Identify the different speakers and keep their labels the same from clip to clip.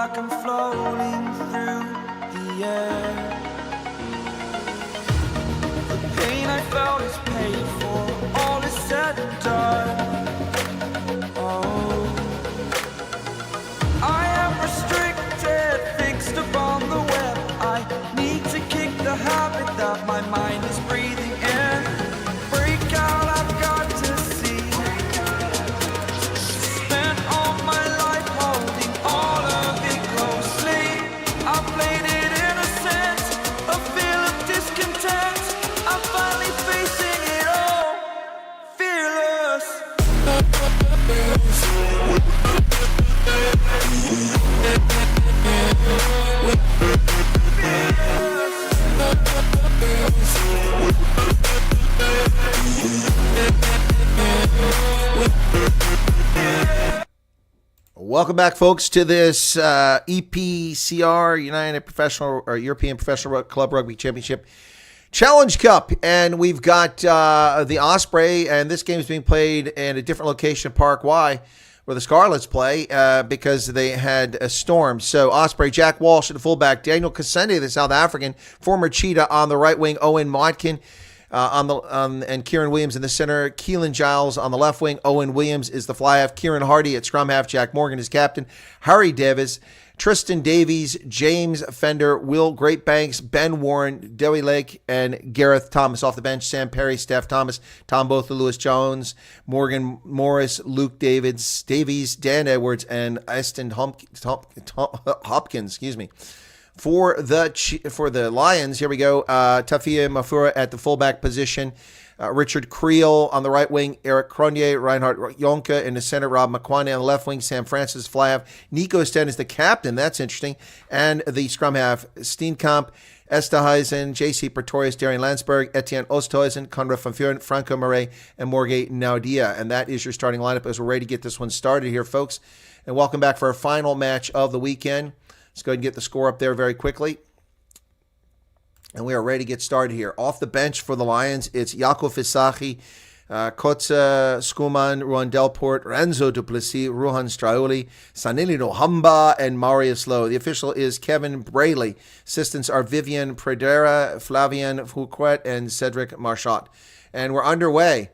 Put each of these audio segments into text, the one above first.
Speaker 1: like I'm floating through the air. The pain I felt is paid for, all is said and done. Oh, I am restricted, fixed upon the web. I need to kick the habit that my mind is breathing in. Break out, I've got to see. Spent all my life holding all of it closely. I played it innocent, a feel of discontent. I'm finally facing it all, fearless.
Speaker 2: Welcome back, folks, to this EPCR, United Professional or European Professional Club Rugby Championship Challenge Cup, and we've got the Osprey, and this game is being played in a different location, Park Y, where the Scarlets play because they had a storm. So Osprey, Jack Walsh at the fullback, Daniel Kasende, the South African, former Cheetah on the right wing, Owen Modkin and Kieran Williams in the center, Keelan Giles on the left wing, Owen Williams is the fly half, Kieran Hardy at scrum half, Jack Morgan is captain, Harry Davis, Tristan Davies, James Fender, Will Greatbanks, Ben Warren, Dewey Lake, and Gareth Thomas off the bench. Sam Perry, Steph Thomas, Tom Botha, Lewis Jones, Morgan Morris, Luke Davies, Dan Edwards, and Aston Hopkins. For the Lions, here we go. Tafia Mafura at the fullback position. Richard Creel on the right wing, Eric Cronje, Reinhard Jonke in the center, Rob McQuaney on the left wing, Sam Francis fly half, Nico Sten is the captain, that's interesting, and the scrum half, Steenkamp, Esterhuizen, JC Pretorius, Darian Landsberg, Etienne Osthuizen, Conrad van Vuren, Franco Marais, and Morgue Naudia, and that is your starting lineup as we're ready to get this one started here, folks, and welcome back for our final match of the weekend. Let's go ahead and get the score up there very quickly. And we are ready to get started here. Off the bench for the Lions, it's Jaco Fisaki, Kotze Skuman, Ruan Delport, Renzo Duplessis, Ruhan Strauli, Sanili Nohamba, and Marius Lowe. The official is Kevin Brayley. Assistants are Vivian Predera, Flavian Fouquet, and Cedric Marchot. And we're underway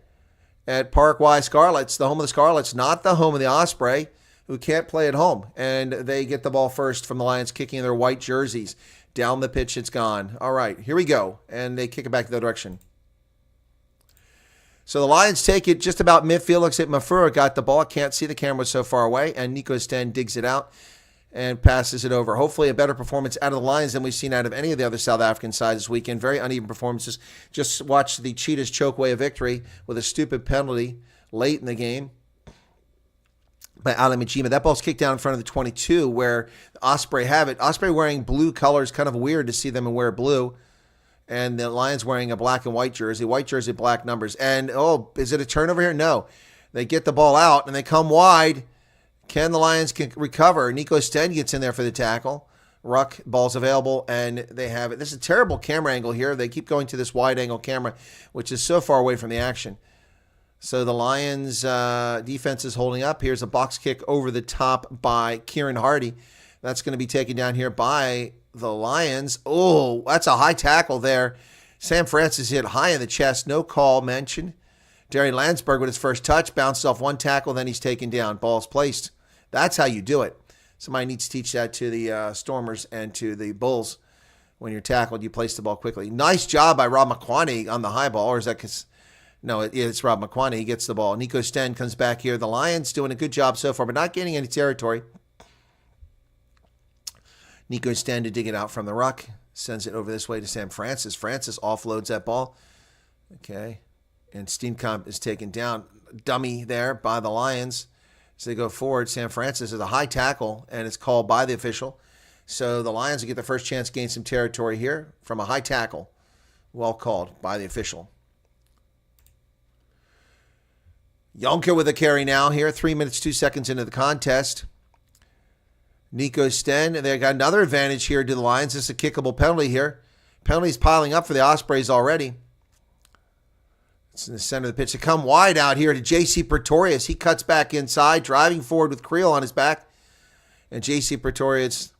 Speaker 2: at Park Y Scarlets, the home of the Scarlets, not the home of the Osprey, who can't play at home. And they get the ball first from the Lions, kicking their white jerseys. Down the pitch, it's gone. All right, here we go. And they kick it back the other direction. So the Lions take it just about midfield. Looks like Mafura got the ball. Can't see the camera so far away. And Nico Sten digs it out and passes it over. Hopefully a better performance out of the Lions than we've seen out of any of the other South African sides this weekend. Very uneven performances. Just watch the Cheetahs choke away a victory with a stupid penalty late in the game by Ali Majima. That ball's kicked down in front of the 22 where Osprey have it. Osprey wearing blue colors, kind of weird to see them and wear blue. And the Lions wearing a black and white jersey, black numbers. And, oh, is it a turnover here? No. They get the ball out and they come wide. Can the Lions recover? Nico Sten gets in there for the tackle. Ruck, ball's available, and they have it. This is a terrible camera angle here. They keep going to this wide angle camera, which is so far away from the action. So the Lions defense is holding up. Here's a box kick over the top by Kieran Hardy. That's going to be taken down here by the Lions. Oh, that's a high tackle there. Sam Francis hit high in the chest. No call mentioned. Darian Landsberg with his first touch. Bounces off one tackle, then he's taken down. Ball's placed. That's how you do it. Somebody needs to teach that to the Stormers and to the Bulls. When you're tackled, you place the ball quickly. Nice job by Rob McQuaney on the high ball. Or is that because... No, it's Rob McQuaney. He gets the ball. Nico Sten comes back here. The Lions doing a good job so far, but not gaining any territory. Nico Sten to dig it out from the ruck. Sends it over this way to Sam Francis. Francis offloads that ball. Okay. And Steenkamp is taken down. Dummy there by the Lions. As they go forward, Sam Francis is a high tackle, and it's called by the official. So the Lions will get their first chance to gain some territory here from a high tackle. Well called by the official. Jonke with a carry now here, 3 minutes, 2 seconds into the contest. Nico Sten, they got another advantage here to the Lions. This is a kickable penalty here. Penalties piling up for the Ospreys already. It's in the center of the pitch. They come wide out here to JC Pretorius. He cuts back inside, driving forward with Creel on his back. And JC Pretorius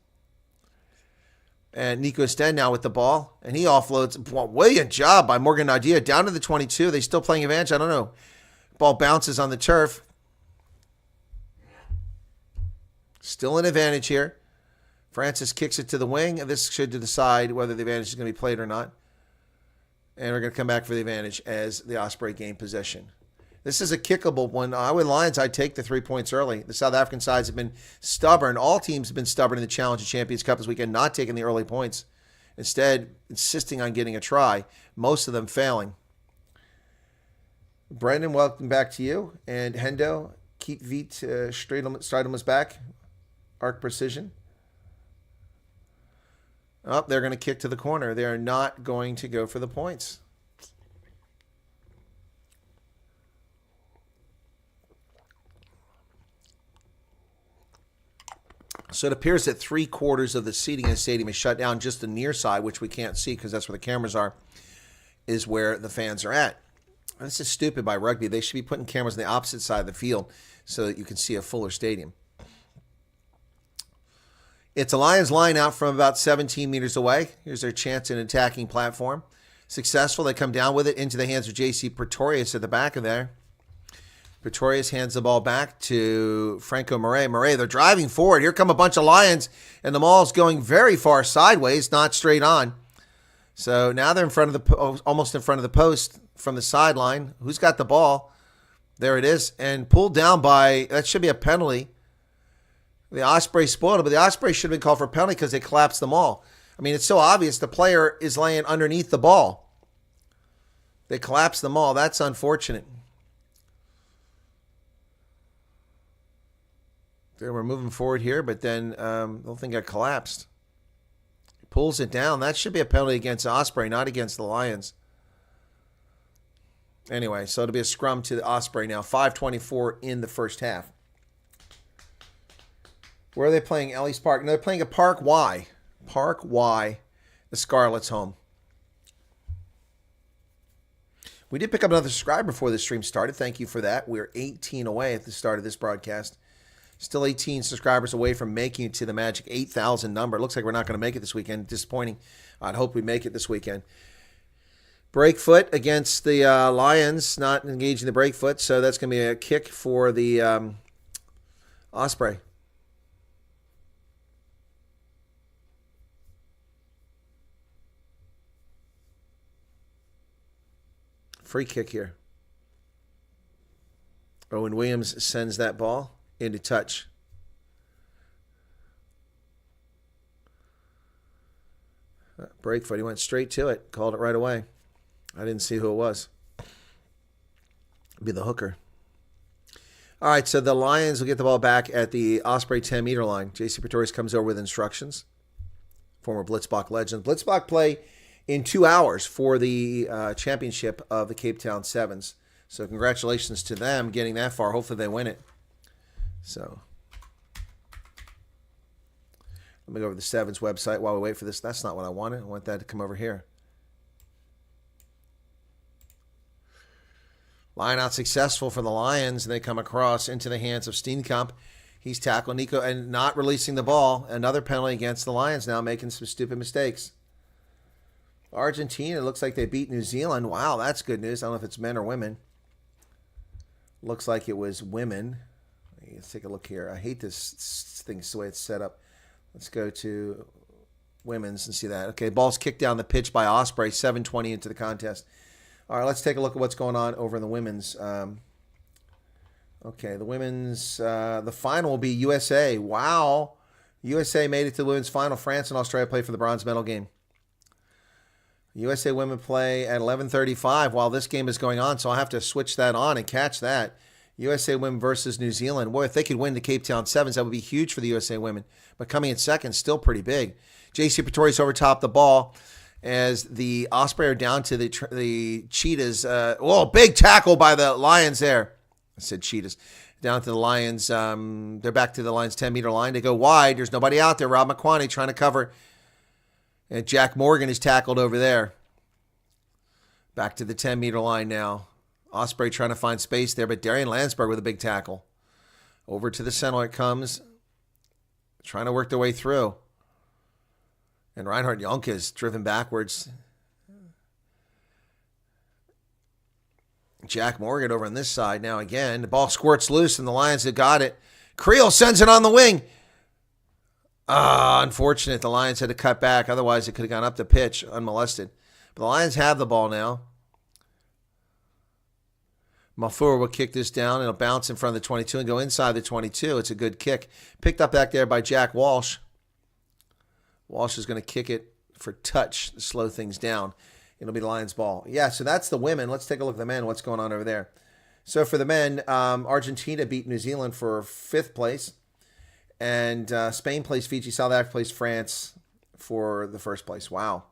Speaker 2: and Nico Sten now with the ball. And he offloads. Brilliant job by Morgan Nadia down to the 22. They still playing advantage? I don't know. Ball bounces on the turf. Still an advantage here. Francis kicks it to the wing. This should decide whether the advantage is going to be played or not. And we're going to come back for the advantage as the Osprey gain possession. This is a kickable one. I would Lions, I'd take the 3 points early. The South African sides have been stubborn. All teams have been stubborn in the Challenge of Champions Cup this weekend, not taking the early points. Instead, insisting on getting a try. Most of them failing. Brendan, welcome back to you. And Hendo, keep Viet Strijdom is back. Arc Precision. Oh, they're going to kick to the corner. They are not going to go for the points. So it appears that 3/4 of the seating in the stadium is shut down. Just the near side, which we can't see because that's where the cameras are, is where the fans are at. This is stupid by Rugby. They should be putting cameras on the opposite side of the field so that you can see a fuller stadium. It's a Lions line out from about 17 meters away. Here's their chance in attacking platform. Successful. They come down with it into the hands of JC Pretorius at the back of there. Pretorius hands the ball back to Franco Murray. Murray, they're driving forward. Here come a bunch of Lions, and the ball's going very far sideways, not straight on. So now they're in front of the almost in front of the post from the sideline. Who's got the ball? There it is, and pulled down by, that should be a penalty. The Ospreys spoiled it, but the Ospreys should have been called for a penalty because they collapsed them all. I mean, it's so obvious the player is laying underneath the ball. They collapsed them all. That's unfortunate. They were moving forward here, but then the whole thing got collapsed. He pulls it down. That should be a penalty against Osprey, not against the Lions. Anyway, so it'll be a scrum to the Osprey now. 5:24 in the first half. Where are they playing? Ellie's Park. No, they're playing at Park Y. Park Y, the Scarlets' home. We did pick up another subscriber before the stream started. Thank you for that. We're 18 away at the start of this broadcast. Still 18 subscribers away from making it to the magic 8,000 number. Looks like we're not going to make it this weekend. Disappointing. I'd hope we make it this weekend. Breakfoot against the Lions, not engaging the breakfoot, so that's going to be a kick for the Osprey. Free kick here. Owen Williams sends that ball into touch. Breakfoot, he went straight to it, called it right away. I didn't see who it was. It'd be the hooker. All right, so the Lions will get the ball back at the Osprey 10-meter line. JC Pretorius comes over with instructions. Former Blitzbach legend. Blitzbach play in 2 hours for the championship of the Cape Town Sevens. So congratulations to them getting that far. Hopefully they win it. So let me go over to the Sevens website while we wait for this. That's not what I wanted. I want that to come over here. Line out successful for the Lions, and they come across into the hands of Steenkamp. He's tackled Nico and not releasing the ball. Another penalty against the Lions now, making some stupid mistakes. Argentina, it looks like they beat New Zealand. Wow, that's good news. I don't know if it's men or women. Looks like it was women. Let's take a look here. I hate this thing, the way it's set up. Let's go to women's and see that. Okay, ball's kicked down the pitch by Osprey, 7:20 into the contest. All right, let's take a look at what's going on over in the women's. Okay, the women's, the final will be USA. Wow. USA made it to the women's final. France and Australia play for the bronze medal game. USA women play at 11:35 while this game is going on, so I'll have to switch that on and catch that. USA women versus New Zealand. Boy, if they could win the Cape Town Sevens, that would be huge for the USA women. But coming in second, still pretty big. JC Pretorius over top the ball as the Osprey are down to the Cheetahs. Big tackle by the Lions there. I said Cheetahs. Down to the Lions. They're back to the Lions' 10-meter line. They go wide. There's nobody out there. Rob McQuaney trying to cover. And Jack Morgan is tackled over there. Back to the 10-meter line now. Osprey trying to find space there, but Darian Landsberg with a big tackle. Over to the center it comes. trying to work their way through. And Reinhard Jonke is driven backwards. Jack Morgan over on this side now again. The ball squirts loose, and the Lions have got it. Creel sends it on the wing. Unfortunate. The Lions had to cut back. Otherwise, it could have gone up the pitch unmolested. But the Lions have the ball now. Mafur will kick this down. It'll bounce in front of the 22 and go inside the 22. It's a good kick. Picked up back there by Jack Walsh. Walsh is going to kick it for touch to slow things down. It'll be the Lions' ball. Yeah, so that's the women. Let's take a look at the men. What's going on over there? So for the men, Argentina beat New Zealand for 5th place. And Spain plays Fiji. South Africa plays France for the 1st place. Wow.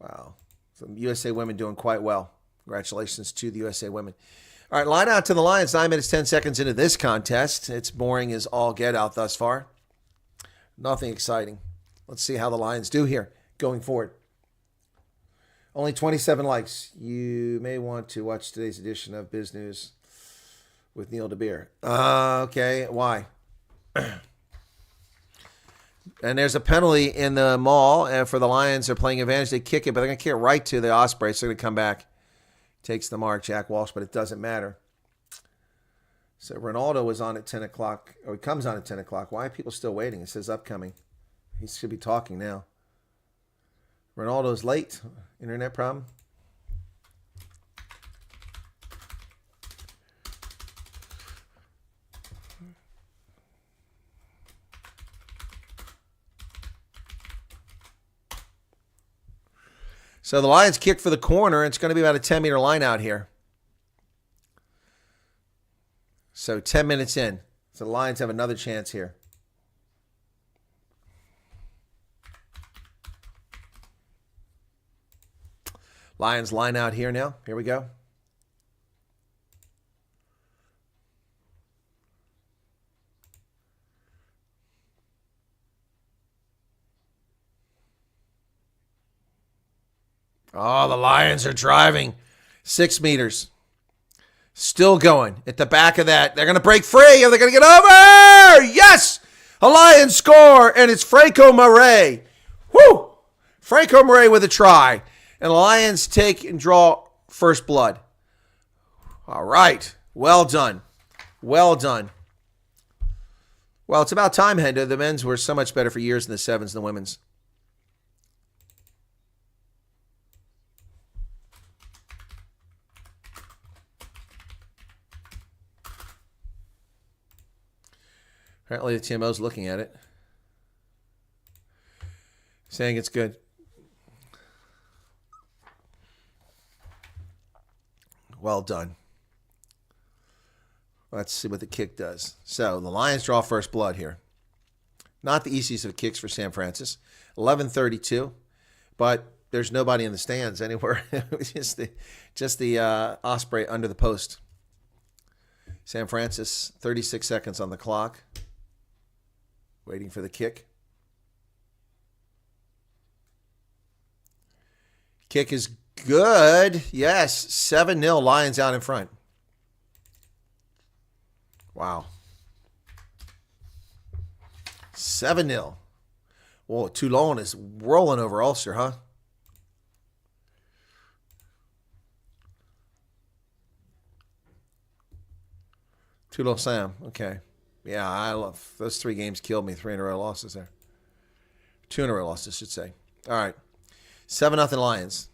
Speaker 2: Wow. So USA women doing quite well. Congratulations to the USA women. All right, line out to the Lions. 9 minutes, 10 seconds into this contest. It's boring as all get out thus far. Nothing exciting. Let's see how the Lions do here going forward. Only 27 likes. You may want to watch today's edition of Biz News with Neil DeBeer. Okay, why? And there's a penalty in the mall and for the Lions. They're playing advantage. They kick it, but they're going to kick it right to the Ospreys. So they're going to come back. Takes the mark, Jack Walsh, but it doesn't matter. So Ronaldo was on at 10 o'clock. Or he comes on at 10 o'clock. Why are people still waiting? It says upcoming. He should be talking now. Ronaldo's late. Internet problem. So the Lions kick for the corner. It's going to be about a 10-meter line out here. So 10 minutes in. So the Lions have another chance here. Lions line out here now. Here we go. Oh, the Lions are driving. 6 meters. Still going. At the back of that. They're going to break free. Are they going to get over? Yes! A Lions score, and it's Franco Murray. Woo! Franco Murray with a try. And the Lions take and draw first blood. All right. Well done. Well done. Well, it's about time, Hendo. The men's were so much better for years in the sevens than the women's. Apparently the TMO's looking at it. Saying it's good. Well done. Let's see what the kick does. So the Lions draw first blood here. Not the easiest of kicks for San Francisco. 11:32, but there's nobody in the stands anywhere. just the Osprey under the post. San Francisco, 36 seconds on the clock. Waiting for the kick. Kick is good. Yes, 7-0 Lions out in front. Wow. 7-0. Whoa, Toulon is rolling over Ulster, huh? Toulon Sam, okay. Yeah, I love those 3 games. Killed me. 3 in a row losses there. 2 in a row losses, I should say. All right, 7-0 Lions.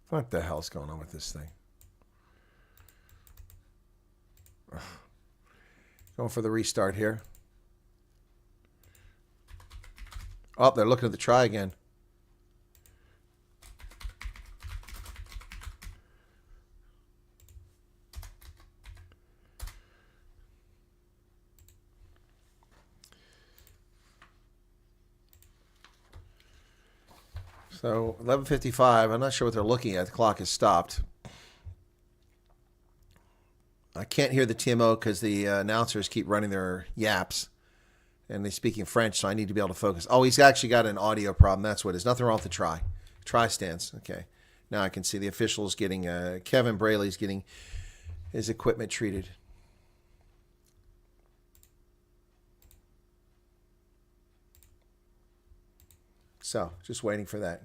Speaker 2: What the hell's going on with this thing? Ugh. Going for the restart here. Oh, they're looking at the try again. So 11:55. I'm not sure what they're looking at. The clock has stopped. I can't hear the TMO because the announcers keep running their yaps, and they're speaking French, so I need to be able to focus. Oh, he's actually got an audio problem. That's what it is. Nothing wrong with the try. Try stance. Okay. Now I can see the officials getting, Kevin Braley's getting his equipment treated. So, just waiting for that.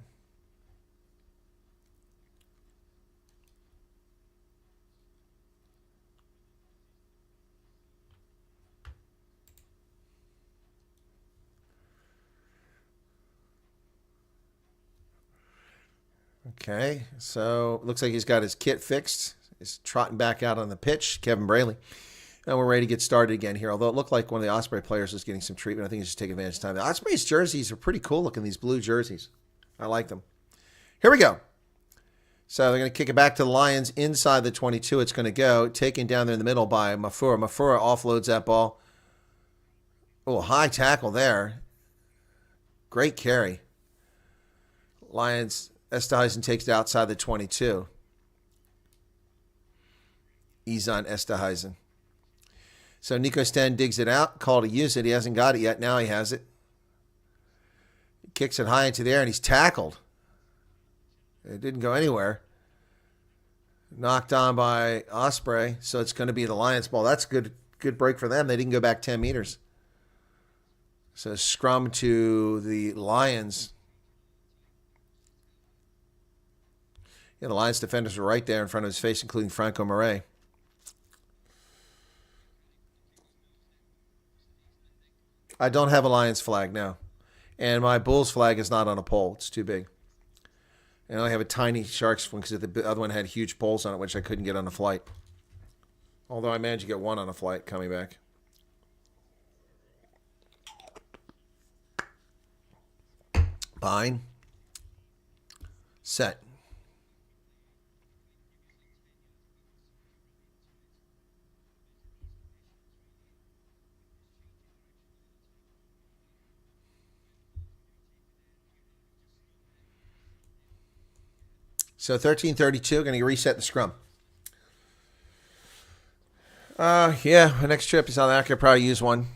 Speaker 2: Okay, so looks like he's got his kit fixed. He's trotting back out on the pitch, Kevin Braley. And we're ready to get started again here. Although it looked like one of the Osprey players was getting some treatment. I think he's just taking advantage of time. The Osprey's jerseys are pretty cool looking, these blue jerseys. I like them. Here we go. So they're going to kick it back to the Lions inside the 22. It's going to go. Taken down there in the middle by Mafura. Mafura offloads that ball. Oh, high tackle there. Great carry. Lions, Esterhuizen takes it outside the 22. Izan Esterhuizen. So Nico Sten digs it out. Call to use it. He hasn't got it yet. Now he has it. He kicks it high into the air, and he's tackled. It didn't go anywhere. Knocked on by Osprey. So it's going to be the Lions ball. That's a good break for them. They didn't go back 10 meters. So scrum to the Lions. Yeah, the Lions defenders were right there in front of his face, including Franco Murray. I don't have a Lions flag now. And my Bulls flag is not on a pole. It's too big. And I only have a tiny Sharks one because the other one had huge poles on it, which I couldn't get on a flight. Although I managed to get one on a flight coming back. Bind. Set. So 13:32, going to reset the scrum. Yeah, my next trip to South Africa, probably use one.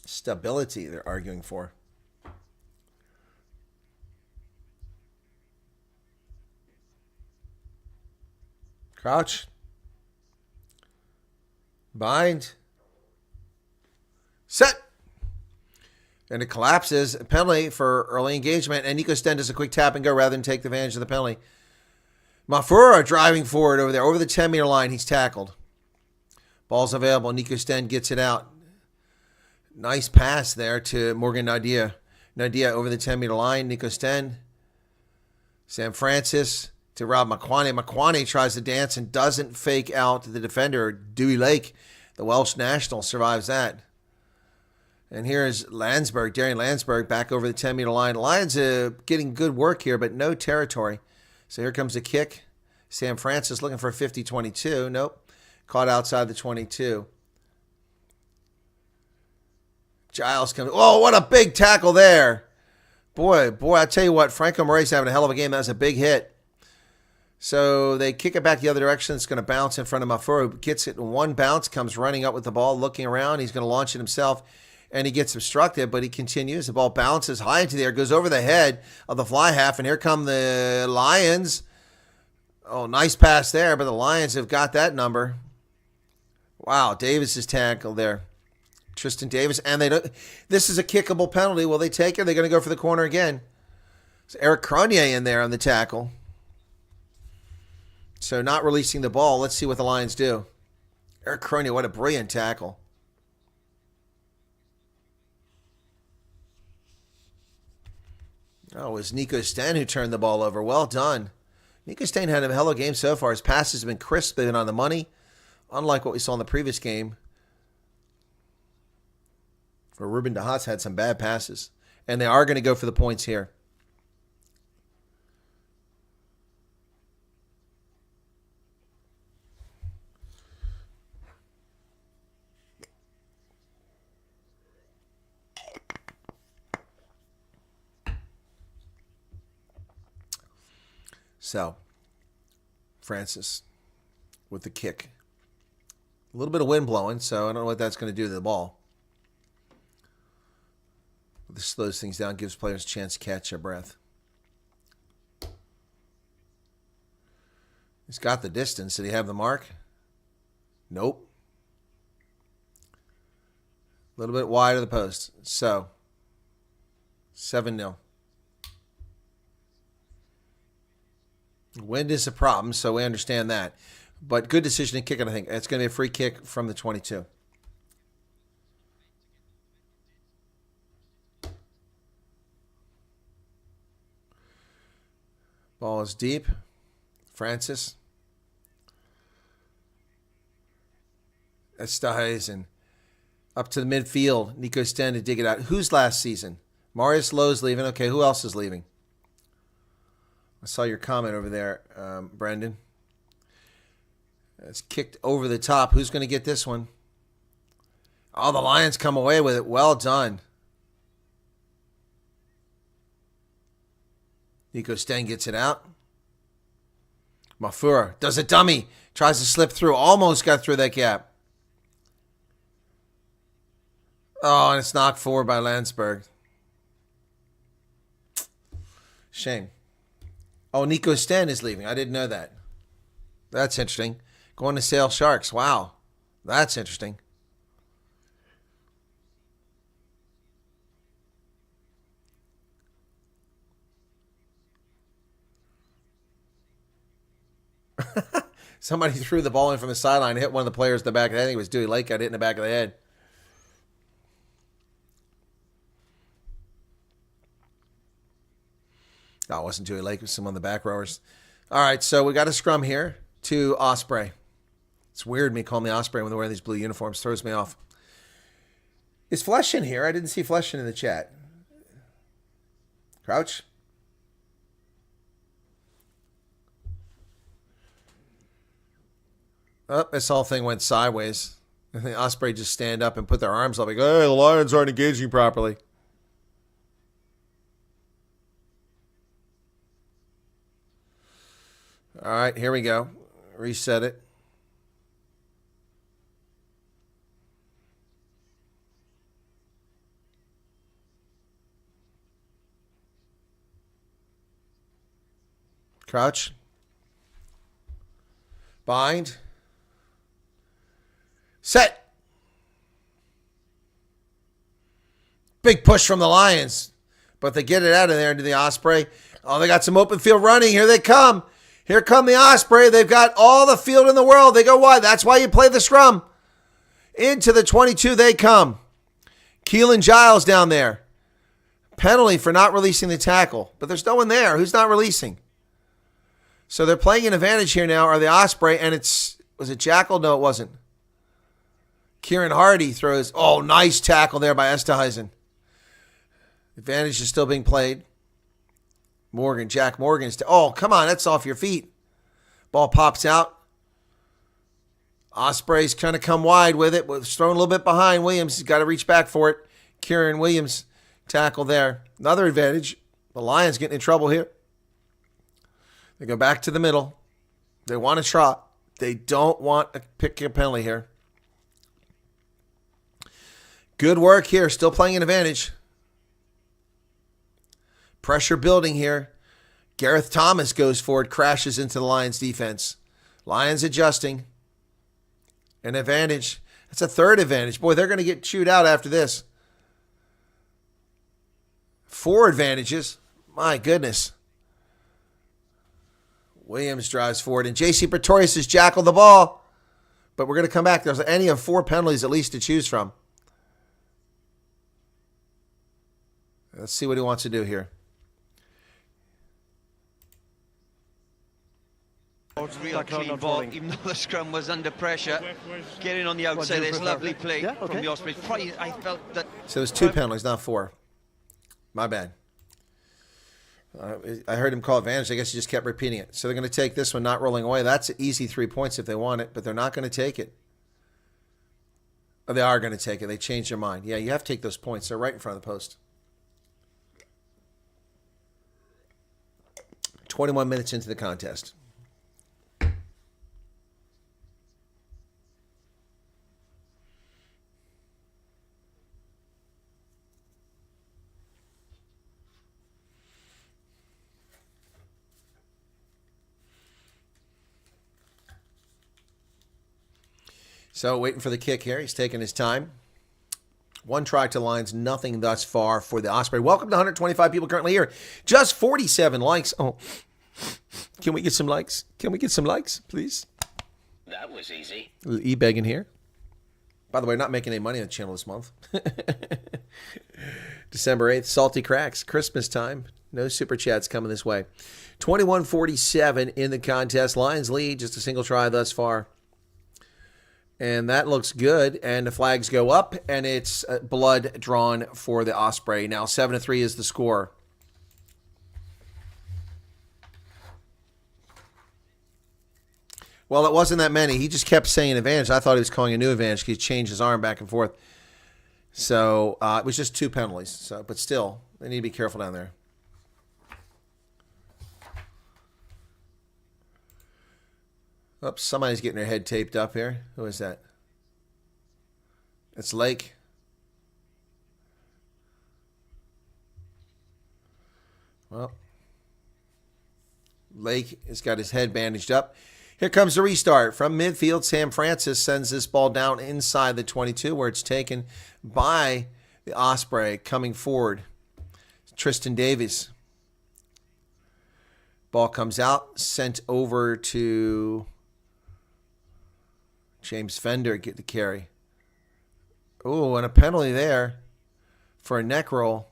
Speaker 2: Stability they're arguing for. Crouch. Bind. Set. And it collapses. A penalty for early engagement. And Nico Sten does a quick tap and go rather than take advantage of the penalty. Mafura driving forward over there. Over the 10-meter line. He's tackled. Ball's available. Nico Sten gets it out. Nice pass there to Morgan Nadia. Nadia over the 10-meter line. Nico Sten. Sam Francis to Rob Makwane. Makwane tries to dance and doesn't fake out the defender. Dewey Lake, the Welsh national, survives that. And here's Landsberg, Darian Landsberg, back over the 10-meter line. Lions getting good work here, but no territory. So here comes the kick. Sam Francis looking for a 50-22. Nope. Caught outside the 22. Giles comes. Oh, what a big tackle there. Boy, I tell you what, Franco Murray's having a hell of a game. That was a big hit. So they kick it back the other direction. It's going to bounce in front of Mafura. Gets it in one bounce, comes running up with the ball, looking around. He's going to launch it himself. And he gets obstructed, but he continues. The ball bounces high into the air, goes over the head of the fly half, and here come the Lions. Oh, nice pass there, but the Lions have got that number. Wow, Davis is tackled there. Tristan Davis, and they don't. This is a kickable penalty. Will they take it? They're going to go for the corner again. So Eric Cronier in there on the tackle. So not releasing the ball. Let's see what the Lions do. Eric Cronier, what a brilliant tackle. Oh, it was Nico Sten who turned the ball over. Well done. Nico Sten had a hell of a game so far. His passes have been crisp. They've been on the money. Unlike what we saw in the previous game, where Ruben de Haas had some bad passes. And they are going to go for the points here. So, Francis with the kick. A little bit of wind blowing, so I don't know what that's going to do to the ball. This slows things down, gives players a chance to catch their breath. He's got the distance. Did he have the mark? Nope. A little bit wide of the post. So, 7-0. Wind is a problem, so we understand that. But good decision to kick it, I think. It's going to be a free kick from the 22. Ball is deep. Francis. Esterhuizen. Up to the midfield. Nico Sten to dig it out. Who's last season? Marius Lowe's leaving. Okay, who else is leaving? I saw your comment over there, Brendan. It's kicked over the top. Who's going to get this one? Oh, the Lions come away with it. Well done. Nico Sten gets it out. Mafura does a dummy. Tries to slip through. Almost got through that gap. Oh, and it's knocked forward by Landsberg. Shame. Oh, Nico Sten is leaving. I didn't know that. That's interesting. Going to Sale Sharks. Wow. That's interesting. Somebody threw the ball in from the sideline, hit one of the players in the back of the head. I think it was Dewey Lake. Got hit in the back of the head. No, it wasn't Dewey Lake. It was some on the back rowers. All right, so we got a scrum here to Osprey. It's weird me calling me Osprey when they're wearing these blue uniforms. Throws me off. Is Flesh in here? I didn't see Flesh in the chat. Crouch. Oh, this whole thing went sideways. I think Osprey just stand up and put their arms up. Like, hey, the Lions aren't engaging properly. All right, here we go. Reset it. Crouch. Bind. Set. Big push from the Lions. But they get it out of there into the Osprey. Oh, they got some open field running. Here they come. Here come the Osprey. They've got all the field in the world. They go wide. That's why you play the scrum. Into the 22 they come. Keelan Giles down there. Penalty for not releasing the tackle. But there's no one there. Who's not releasing? So they're playing an advantage here now, are the Osprey, and was it Jackal? No, it wasn't. Kieran Hardy throws, oh, nice tackle there by Esterhuizen. Advantage is still being played. Jack Morgan's, oh, come on, that's off your feet. Ball pops out. Osprey's trying to come wide with it, but thrown a little bit behind. Williams has got to reach back for it. Kieran Williams tackle there. Another advantage. The Lions getting in trouble here. They go back to the middle. They want to trot. They don't want to pick a penalty here. Good work here. Still playing an advantage. Pressure building here. Gareth Thomas goes forward, crashes into the Lions defense. Lions adjusting. An advantage. That's a third advantage. Boy, they're going to get chewed out after this. 4 advantages. My goodness. Williams drives forward, and J.C. Pretorius has jackled the ball. But we're going to come back. There's any of 4 penalties at least to choose from. Let's see what he wants to do here.
Speaker 3: Real clean ball, even though the scrum was under pressure. Getting on the outside, there's lovely play from the Ospreys. Probably, I felt that.
Speaker 2: So it was 2 penalties, not 4. My bad. I heard him call advantage. I guess he just kept repeating it. So they're going to take this one, not rolling away. That's an easy 3 points if they want it, but they're not going to take it. Oh, they are going to take it. They changed their mind. Yeah, you have to take those points. They're right in front of the post. 21 minutes into the contest. So waiting for the kick here. He's taking his time. One try to lines, nothing thus far for the Osprey. Welcome to 125 people currently here. Just 47 likes. Oh, can we get some likes? Can we get some likes, please?
Speaker 4: That was easy.
Speaker 2: A little e-begging here. By the way, not making any money on the channel this month. December 8th, Salty Cracks, Christmas time. No super chats coming this way. 21-47 in the contest. Lions lead, just a single try thus far. And that looks good. And the flags go up, and it's blood drawn for the Osprey. Now 7-3 is the score. Well, it wasn't that many. He just kept saying advantage. I thought he was calling a new advantage because he changed his arm back and forth. So it was just 2 penalties. So, but still, they need to be careful down there. Oops, somebody's getting their head taped up here. Who is that? It's Lake. Well, Lake has got his head bandaged up. Here comes the restart. From midfield, Sam Francis sends this ball down inside the 22 where it's taken by the Osprey coming forward. Tristan Davies. Ball comes out, sent over to James Fender, get the carry. Oh, and a penalty there for a neck roll.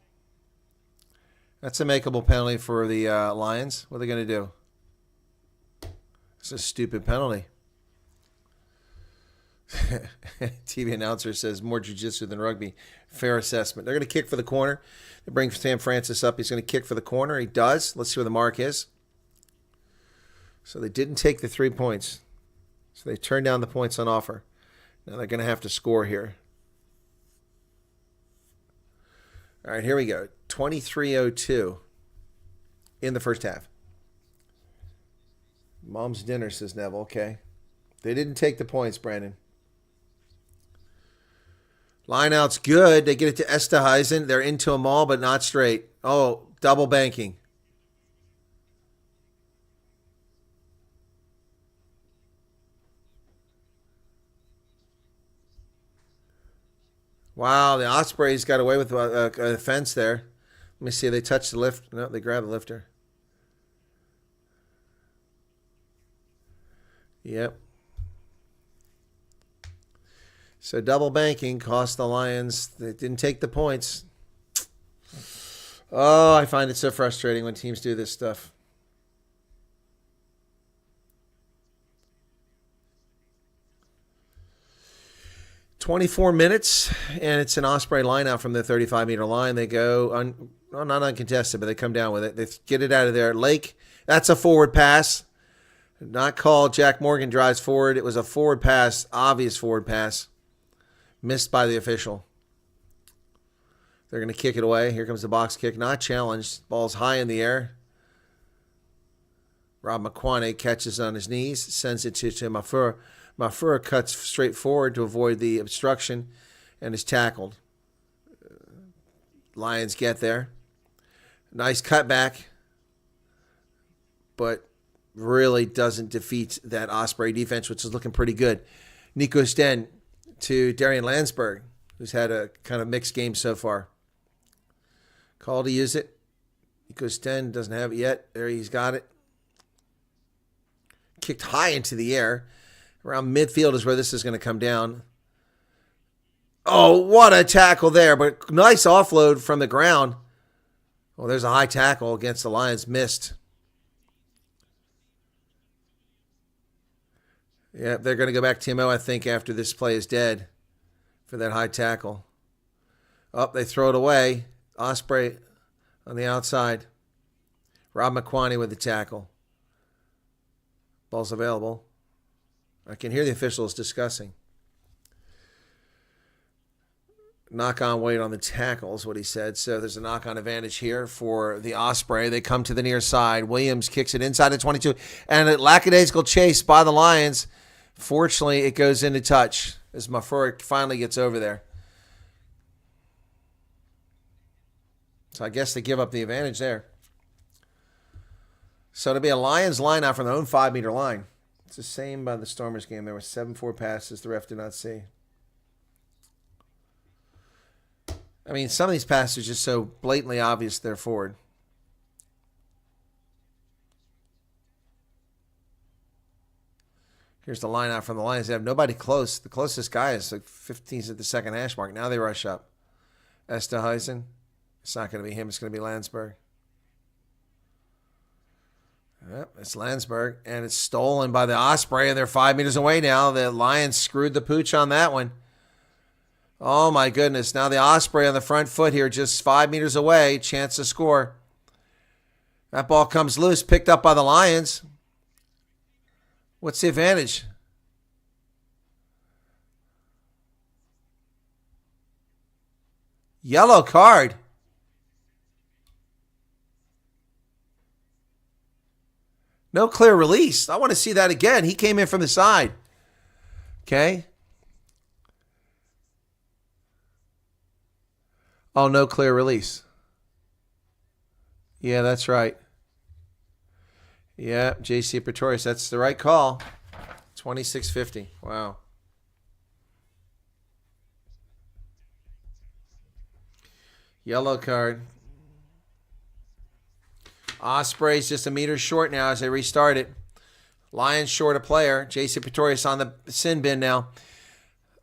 Speaker 2: That's a makeable penalty for the Lions. What are they going to do? It's a stupid penalty. TV announcer says more jiu-jitsu than rugby. Fair assessment. They're going to kick for the corner. They bring Sam Francis up. He's going to kick for the corner. He does. Let's see where the mark is. So they didn't take the 3 points. So they turned down the points on offer. Now they're going to have to score here. All right, here we go. 23:02 in the first half. Mom's dinner, says Neville. Okay. They didn't take the points, Brandon. Line out's good. They get it to Esterhuizen. They're into a maul, but not straight. Oh, double banking. Wow, the Ospreys got away with a fence there. Let me see. They touched the lift. No, they grabbed the lifter. Yep. So double banking cost the Lions. They didn't take the points. Oh, I find it so frustrating when teams do this stuff. "24 minutes, and it's an Osprey line out from the 35-meter line. They go, not uncontested, but they come down with it. They get it out of there. Lake, that's a forward pass. Not called. Jack Morgan drives forward. It was a forward pass, obvious forward pass. Missed by the official. They're going to kick it away. Here comes the box kick. Not challenged. Ball's high in the air. Rob McQuaney catches on his knees, sends it to Mafur. Mafur cuts straight forward to avoid the obstruction and is tackled. Lions get there. Nice cutback, but really doesn't defeat that Osprey defense, which is looking pretty good. Nico Sten to Darian Landsberg, who's had a kind of mixed game so far. Call to use it. Nico Sten doesn't have it yet. There, he's got it. Kicked high into the air. Around midfield is where this is going to come down. Oh, what a tackle there. But nice offload from the ground. Oh, there's a high tackle against the Lions. Missed. Yeah, they're going to go back to TMO, I think, after this play is dead for that high tackle. Oh, they throw it away. Osprey on the outside. Rob McQuaney with the tackle. Ball's available. I can hear the officials discussing. Knock-on weight on the tackle is what he said. So there's a knock-on advantage here for the Osprey. They come to the near side. Williams kicks it inside the 22. And a lackadaisical chase by the Lions. Fortunately, it goes into touch as Mafurek finally gets over there. So I guess they give up the advantage there. So it'll be a Lions line out from their own 5-meter line. It's the same by the Stormers game. There were 7-4 passes the ref did not see. I mean, some of these passes are just so blatantly obvious they're forward. Here's the line out from the Lions. They have nobody close. The closest guy is like 15th at the second hash mark. Now they rush up. Esterhuizen. It's not going to be him. It's going to be Landsberg. Yep, it's Landsberg. And it's stolen by the Osprey, and they're 5 meters away now. The Lions screwed the pooch on that one. Oh, my goodness. Now the Osprey on the front foot here, just 5 meters away. Chance to score. That ball comes loose, picked up by the Lions. What's the advantage? Yellow card. No clear release. I want to see that again. He came in from the side. Okay. Oh, no clear release. Yeah, that's right. Yeah, J.C. Pretorius. That's the right call. 26-50. Wow. Yellow card. Ospreys just a meter short now as they restart it. Lions short a player. J.C. Pretorius on the sin bin now.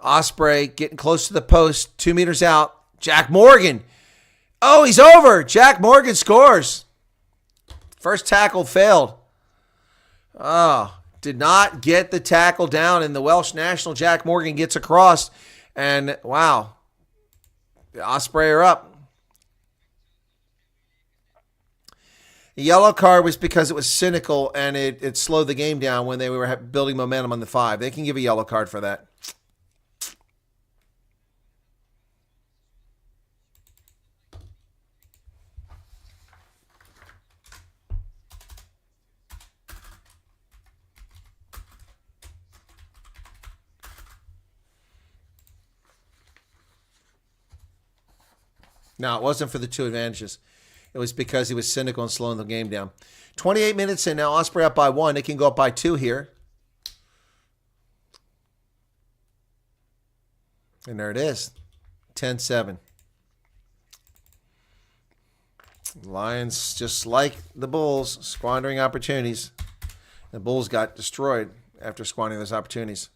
Speaker 2: Osprey getting close to the post. 2 meters out. Jack Morgan. Oh, he's over. Jack Morgan scores. First tackle failed. Oh, did not get the tackle down, and the Welsh national Jack Morgan gets across. And, wow, the Osprey are up. The yellow card was because it was cynical, and it slowed the game down when they were building momentum on the 5. They can give a yellow card for that. No, it wasn't for the 2 advantages. It was because he was cynical and slowing the game down. 28 minutes in now. Osprey up by 1. They can go up by 2 here. And there it is. 10-7. Lions, just like the Bulls, squandering opportunities. The Bulls got destroyed after squandering those opportunities.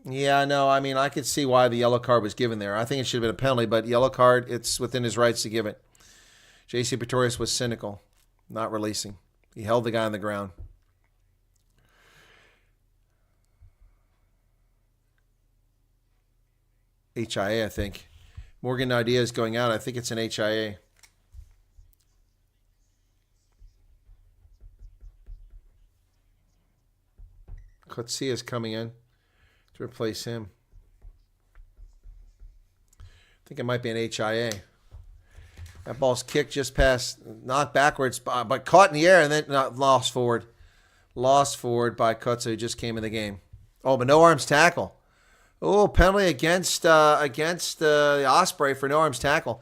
Speaker 2: Yeah, no, I mean, I could see why the yellow card was given there. I think it should have been a penalty, but yellow card, it's within his rights to give it. J.C. Pretorius was cynical, not releasing. He held the guy on the ground. HIA, I think. Morgan Idea is going out. I think it's an HIA. Kotsia is coming in to replace him. I think it might be an HIA. That ball's kicked just past, knocked backwards, but caught in the air and then lost forward. Lost forward by Kotsia, who just came in the game. Oh, but no arms tackle. Oh, penalty against the Osprey for no arms tackle.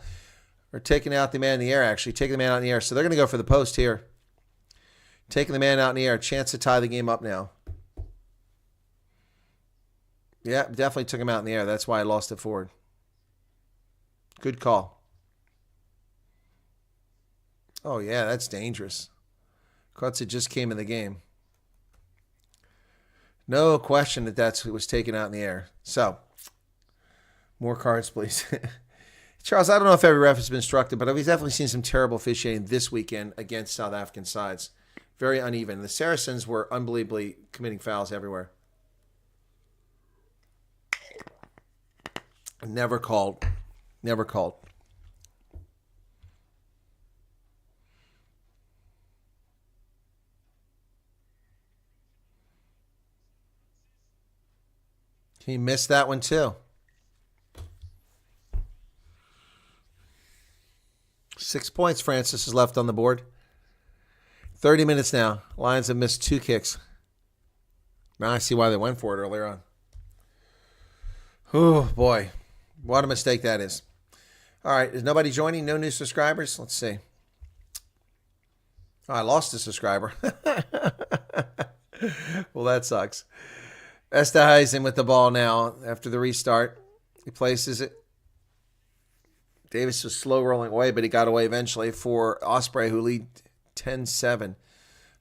Speaker 2: Or taking out the man in the air, actually. Taking the man out in the air. So they're going to go for the post here. Taking the man out in the air. Chance to tie the game up now. Yeah, definitely took him out in the air. That's why I lost it forward. Good call. Oh, yeah, that's dangerous. Kotsia just came in the game. No question that was taken out in the air. So, more cards, please. Charles, I don't know if every ref has been instructed, but we've definitely seen some terrible officiating this weekend against South African sides. Very uneven. The Saracens were unbelievably committing fouls everywhere. Never called. Never called. He missed that one too. 6 points Francis is left on the board. 30 minutes now. Lions have missed 2 kicks. Now I see why they went for it earlier on. Oh, boy. What a mistake that is. All right. Is nobody joining? No new subscribers? Let's see. Oh, I lost a subscriber. Well, that sucks. Esterhuizen with the ball now after the restart. He places it. Davis was slow rolling away, but he got away eventually for Osprey, who lead 10-7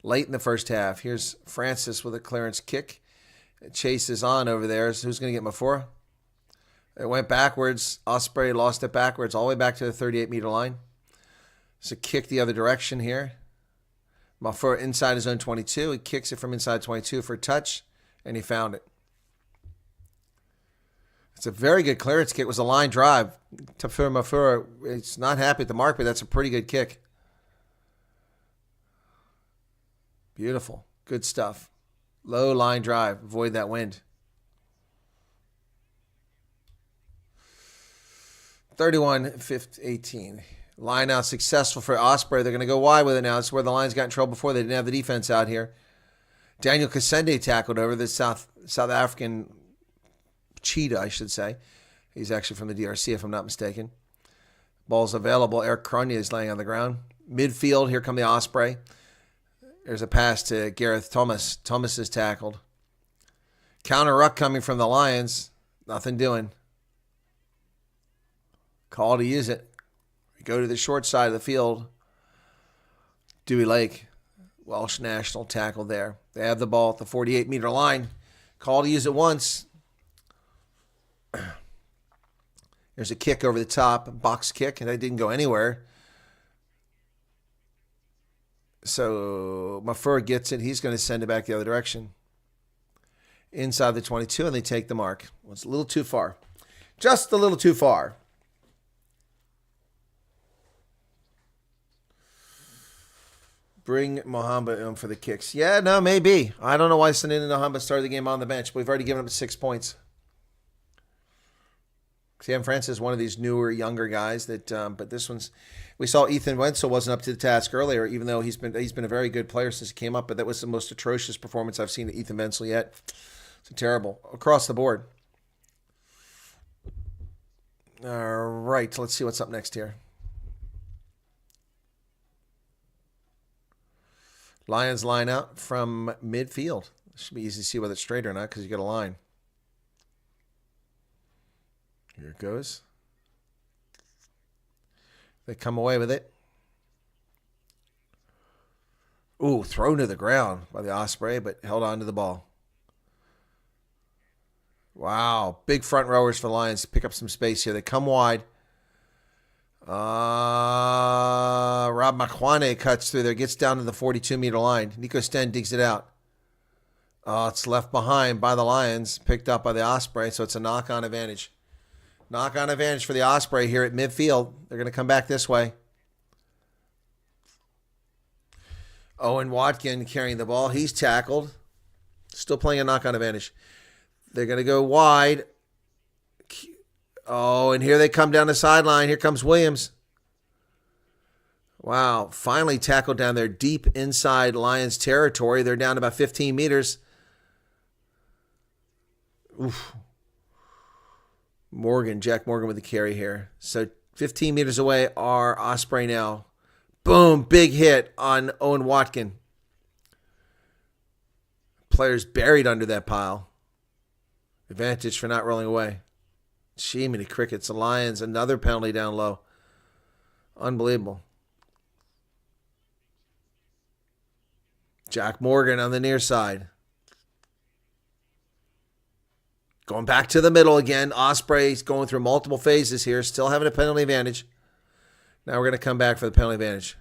Speaker 2: late in the first half. Here's Francis with a clearance kick. Chase is on over there. So who's going to get Mafura? It went backwards. Osprey lost it backwards all the way back to the 38-meter line. It's a kick the other direction here. Mafura inside his own 22. He kicks it from inside 22 for a touch, and he found it. It's a very good clearance kick. It was a line drive. Tafur Mafura, it's not happy at the mark, but that's a pretty good kick. Beautiful. Good stuff. Low line drive. Avoid that wind. 31-18. Line out successful for Osprey. They're going to go wide with it now. It's where the Lions got in trouble before. They didn't have the defense out here. Daniel Kasende tackled over the South African cheetah, I should say. He's actually from the DRC, if I'm not mistaken. Ball's available. Eric Cronje is laying on the ground. Midfield, here come the Osprey. There's a pass to Gareth Thomas. Thomas is tackled. Counter ruck coming from the Lions. Nothing doing. Call to use it. We go to the short side of the field. Dewey Lake, Welsh national tackle there. They have the ball at the 48-meter line. Call to use it once. There's a kick over the top, box kick, and that didn't go anywhere. So Mafur gets it. He's going to send it back the other direction. Inside the 22, and they take the mark. Well, it's a little too far. Just a little too far. Bring Mohamba in for the kicks. Yeah, no, maybe. I don't know why Sanina Mohamba started the game on the bench, but we've already given him 6 points. Sam Francis is one of these newer, younger guys that, but this one's. We saw Ethan Wenzel wasn't up to the task earlier, even though he's been a very good player since he came up. But that was the most atrocious performance I've seen of Ethan Wenzel yet. It's terrible across the board. All right, let's see what's up next here. Lions line out from midfield. It should be easy to see whether it's straight or not because you got a line. Here it goes. They come away with it. Ooh, thrown to the ground by the Osprey, but held on to the ball. Wow, big front rowers for the Lions to pick up some space here. They come wide. Rob Makwane cuts through there, gets down to the 42-meter line. Nico Sten digs it out. It's left behind by the Lions, picked up by the Osprey, so it's a knock-on advantage. Knock-on advantage for the Osprey here at midfield. They're going to come back this way. Owen Watkin carrying the ball. He's tackled. Still playing a knock-on advantage. They're going to go wide. Oh, and here they come down the sideline. Here comes Williams. Wow, finally tackled down there deep inside Lions territory. They're down about 15 meters. Oof. Jack Morgan with the carry here. So 15 meters away are Osprey now. Boom, big hit on Owen Watkin. Players buried under that pile. Advantage for not rolling away. Gee, many crickets. The Lions, another penalty down low. Unbelievable. Jack Morgan on the near side. Going back to the middle again. Osprey's going through multiple phases here. Still having a penalty advantage. Now we're going to come back for the penalty advantage.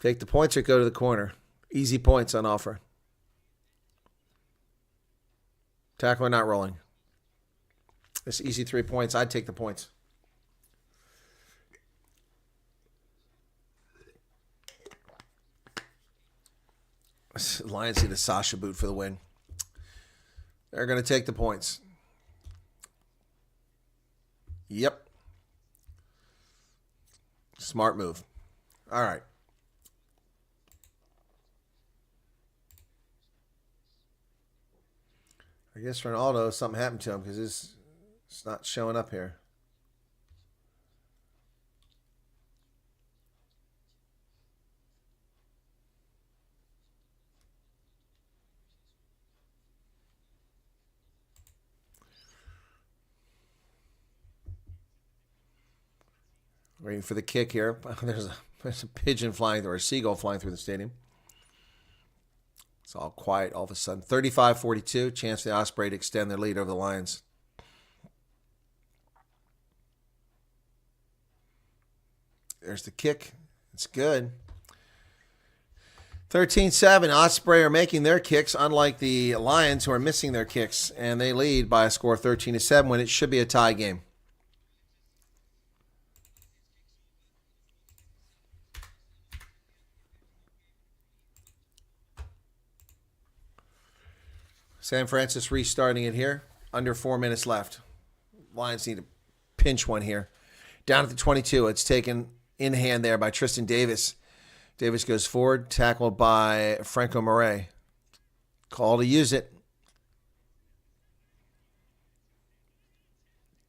Speaker 2: Take the points or go to the corner. Easy points on offer. Tackler not rolling. It's easy 3 points. I'd take the points. Lions need a Sasha boot for the win. They're going to take the points. Yep. Smart move. All right. I guess Ronaldo, something happened to him because it's not showing up here. Waiting for the kick here. There's a pigeon flying or a seagull flying through the stadium. It's all quiet all of a sudden. 35-42. Chance for the Ospreys to extend their lead over the Lions. There's the kick. It's good. 13-7. Ospreys are making their kicks, unlike the Lions who are missing their kicks. And they lead by a score of 13-7 when it should be a tie game. San Francisco restarting it here. Under 4 minutes left. Lions need to pinch one here. Down at the 22. It's taken in hand there by Tristan Davis. Davis goes forward. Tackled by Franco Murray. Call to use it.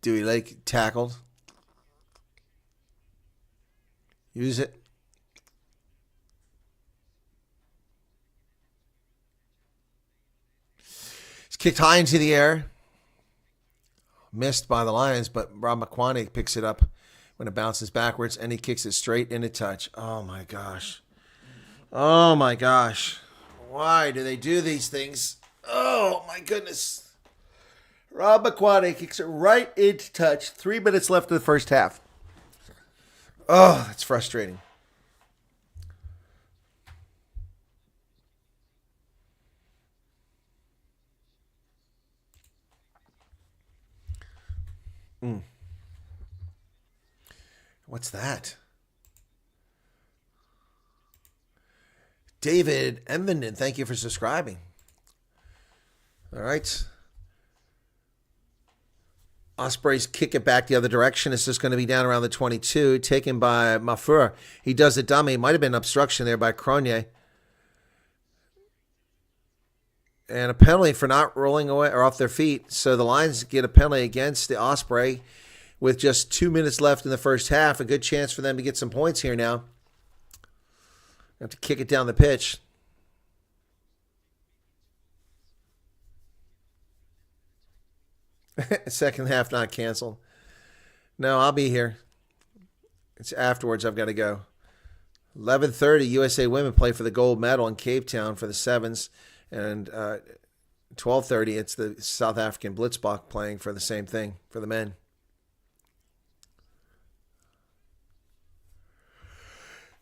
Speaker 2: Dewey Lake tackled. Use it. Kicked high into the air. Missed by the Lions, but Rob McQuaney picks it up when it bounces backwards, and he kicks it straight into touch. Oh, my gosh. Oh, my gosh. Why do they do these things? Oh, my goodness. Rob McQuaney kicks it right into touch. 3 minutes left of the first half. Oh, that's frustrating. What's that? David Envenden, thank you for subscribing. All right. Ospreys kick it back the other direction. It's just going to be down around the 22, taken by Mafur. He does a dummy. Might have been obstruction there by Cronje. And a penalty for not rolling away or off their feet. So the Lions get a penalty against the Osprey with just 2 minutes left in the first half. A good chance for them to get some points here now. Have to kick it down the pitch. Second half not canceled. No, I'll be here. It's afterwards I've got to go. 11:30 USA women play for the gold medal in Cape Town for the Sevens. And 12:30 it's the South African Blitzbach playing for the same thing for the men.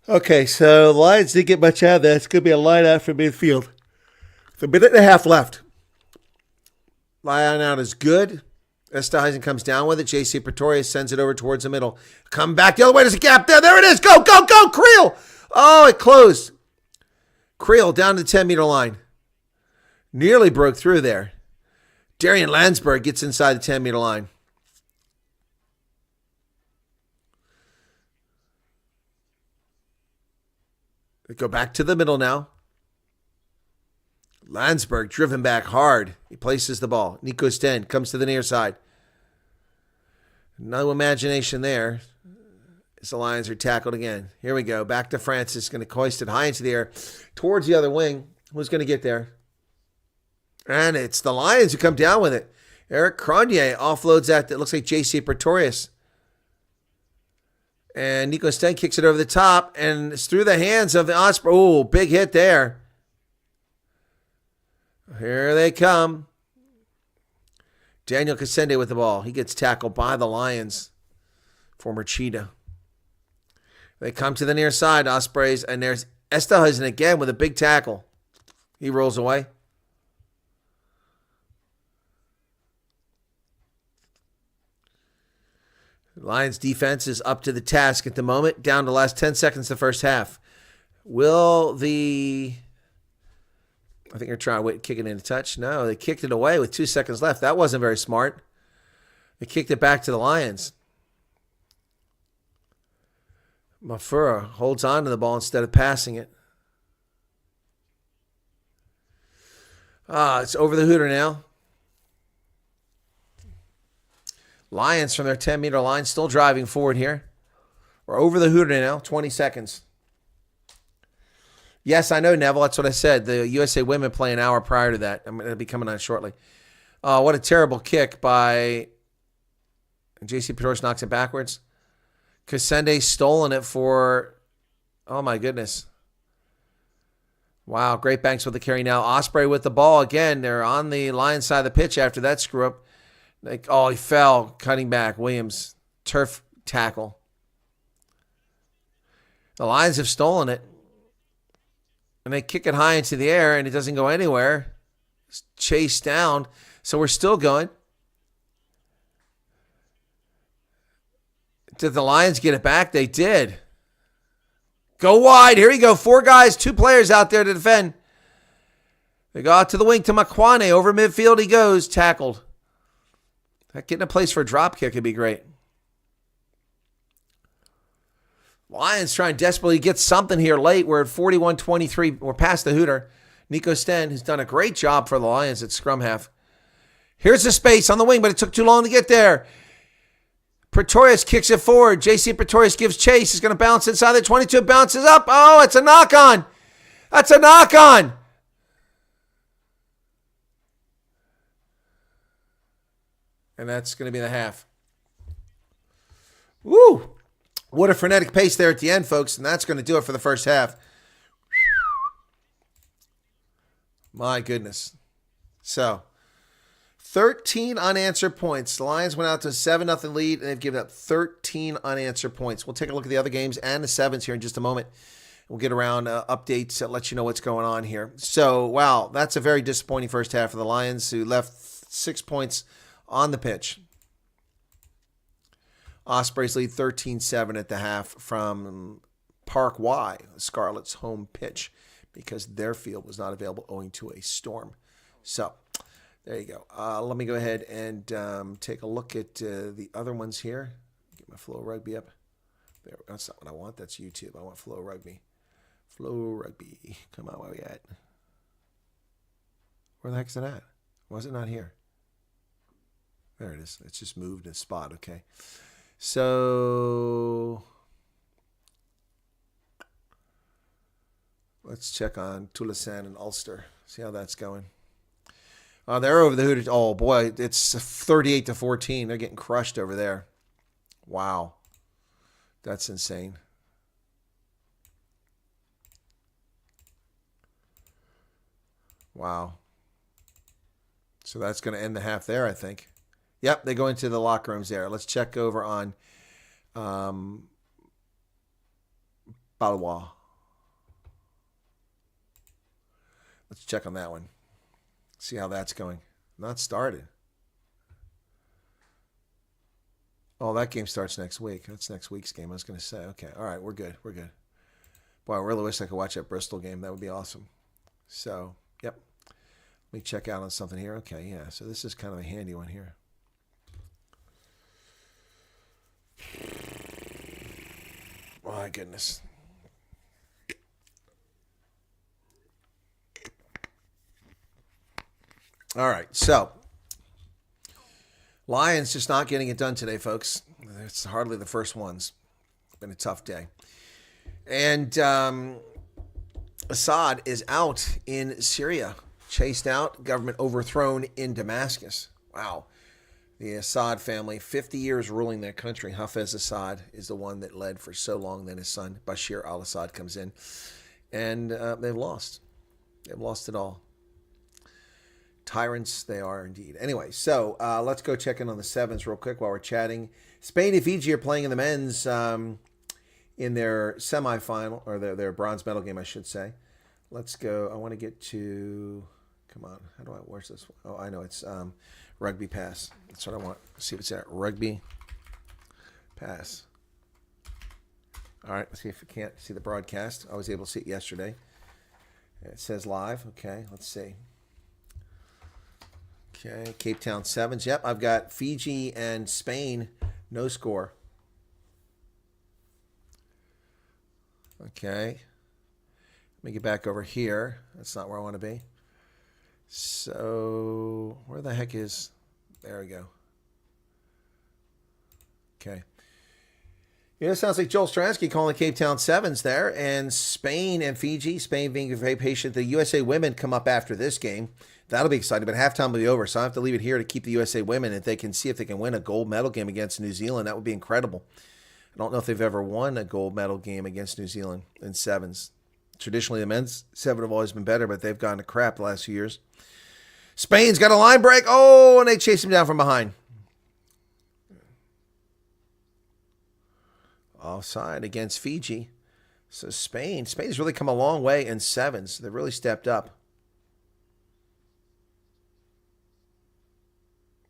Speaker 2: Okay, so the Lions didn't get much out of that. It's going to be a line out from midfield. With a minute and a half left. Line out is good. Esterhuizen comes down with it. JC Pretorius sends it over towards the middle. Come back the other way. There's a gap there. There it is. Go, go, go. Creel. Oh, it closed. Creel down to the 10-meter line. Nearly broke through there. Darian Landsberg gets inside the 10-meter line. They go back to the middle now. Landsberg driven back hard. He places the ball. Nico Sten comes to the near side. No imagination there. As the Lions are tackled again. Here we go. Back to Francis. Going to hoist it high into the air. Towards the other wing. Who's going to get there? And it's the Lions who come down with it. Eric Cronje offloads that. It looks like JC Pretorius. And Nico Sten kicks it over the top. And it's through the hands of the Osprey. Oh, big hit there. Here they come. Daniel Casende with the ball. He gets tackled by the Lions. Former Cheetah. They come to the near side, Ospreys. And there's Esterhuizen again with a big tackle. He rolls away. Lions defense is up to the task at the moment. Down to the last 10 seconds of the first half. Will the I think they're trying to kick it into touch. No, they kicked it away with 2 seconds left. That wasn't very smart. They kicked it back to the Lions. Mafura holds on to the ball instead of passing it. It's over the hooter now. Lions from their 10-meter line still driving forward here. We're over the hooter now, 20 seconds. Yes, I know, Neville. That's what I said. The USA women play an hour prior to that. I'm going to be coming on shortly. What a terrible kick by J.C. Pretorius, knocks it backwards. Kasende stolen it for, oh my goodness. Wow, Great Banks with the carry now. Osprey with the ball again. They're on the Lions side of the pitch after that screw up. He fell, cutting back. Williams, turf tackle. The Lions have stolen it. And they kick it high into the air, and it doesn't go anywhere. It's chased down. So we're still going. Did the Lions get it back? They did. Go wide. Here we go. 4 guys, 2 players out there to defend. They go out to the wing to Makwane. Over midfield he goes. Tackled. Getting a place for a drop kick would be great. Lions trying desperately to get something here late. We're at 41-23. We're past the hooter. Nico Sten has done a great job for the Lions at scrum half. Here's the space on the wing, but it took too long to get there. Pretorius kicks it forward. J.C. Pretorius gives chase. He's going to bounce inside the 22. Bounces up. Oh, it's a knock-on. That's a knock-on. And that's going to be the half. Woo! What a frenetic pace there at the end, folks. And that's going to do it for the first half. My goodness. So, 13 unanswered points. The Lions went out to a 7-0 lead, and they've given up 13 unanswered points. We'll take a look at the other games and the sevens here in just a moment. We'll get around updates that let you know what's going on here. So, wow, that's a very disappointing first half for the Lions, who left 6 points on the pitch. Ospreys lead 13-7 at the half from Park Y, Scarlet's home pitch, because their field was not available owing to a storm. So, there you go. Let me go ahead and take a look at the other ones here. Get my Flow Rugby up. There, that's not what I want. That's YouTube. I want Flow Rugby. Flow Rugby. Come on, where are we at? Where the heck is it at? Why is it not here? There it is. It's just moved in a spot. Okay. So let's check on Tulisan and Ulster. See how that's going. They're over the hood. Oh boy, it's 38-14. They're getting crushed over there. Wow, that's insane. Wow. So that's going to end the half there, I think. Yep, they go into the locker rooms there. Let's check over on Balois. Let's check on that one. See how that's going. Not started. Oh, that game starts next week. That's next week's game. I was going to say. Okay, all right, we're good. We're good. Boy, I really wish I could watch that Bristol game. That would be awesome. So, yep. Let me check out on something here. Okay, yeah. So this is kind of a handy one here. My goodness. All right, so Lions just not getting it done today, folks. It's hardly the first ones. It's been a tough day. And Assad is out in Syria, chased out, government overthrown in Damascus. Wow. The Assad family, 50 years ruling their country. Hafez Assad is the one that led for so long. Then his son, Bashir al-Assad, comes in. And they've lost. They've lost it all. Tyrants they are indeed. Anyway, so let's go check in on the sevens real quick while we're chatting. Spain and Fiji are playing in the men's in their semifinal, or their bronze medal game, I should say. Let's go. I want to get to, come on, where's this one? Oh, I know, it's Rugby Pass. That's what I want. Let's see if it's at Rugby Pass. All right, let's see if we can't see the broadcast. I was able to see it yesterday. It says live. Okay, let's see. Okay, Cape Town Sevens. Yep, I've got Fiji and Spain, no score. Okay. Let me get back over here. That's not where I want to be. So, where the heck is... There we go. Okay. It sounds like Joel Stransky calling the Cape Town Sevens there. And Spain and Fiji. Spain being very patient. The USA women come up after this game. That'll be exciting. But halftime will be over. So I have to leave it here to keep the USA women. If they can see if they can win a gold medal game against New Zealand, that would be incredible. I don't know if they've ever won a gold medal game against New Zealand in sevens. Traditionally, the men's seven have always been better, but they've gone to crap the last few years. Spain's got a line break. Oh, and they chase him down from behind. Offside against Fiji. So Spain's really come a long way in sevens. They've really stepped up.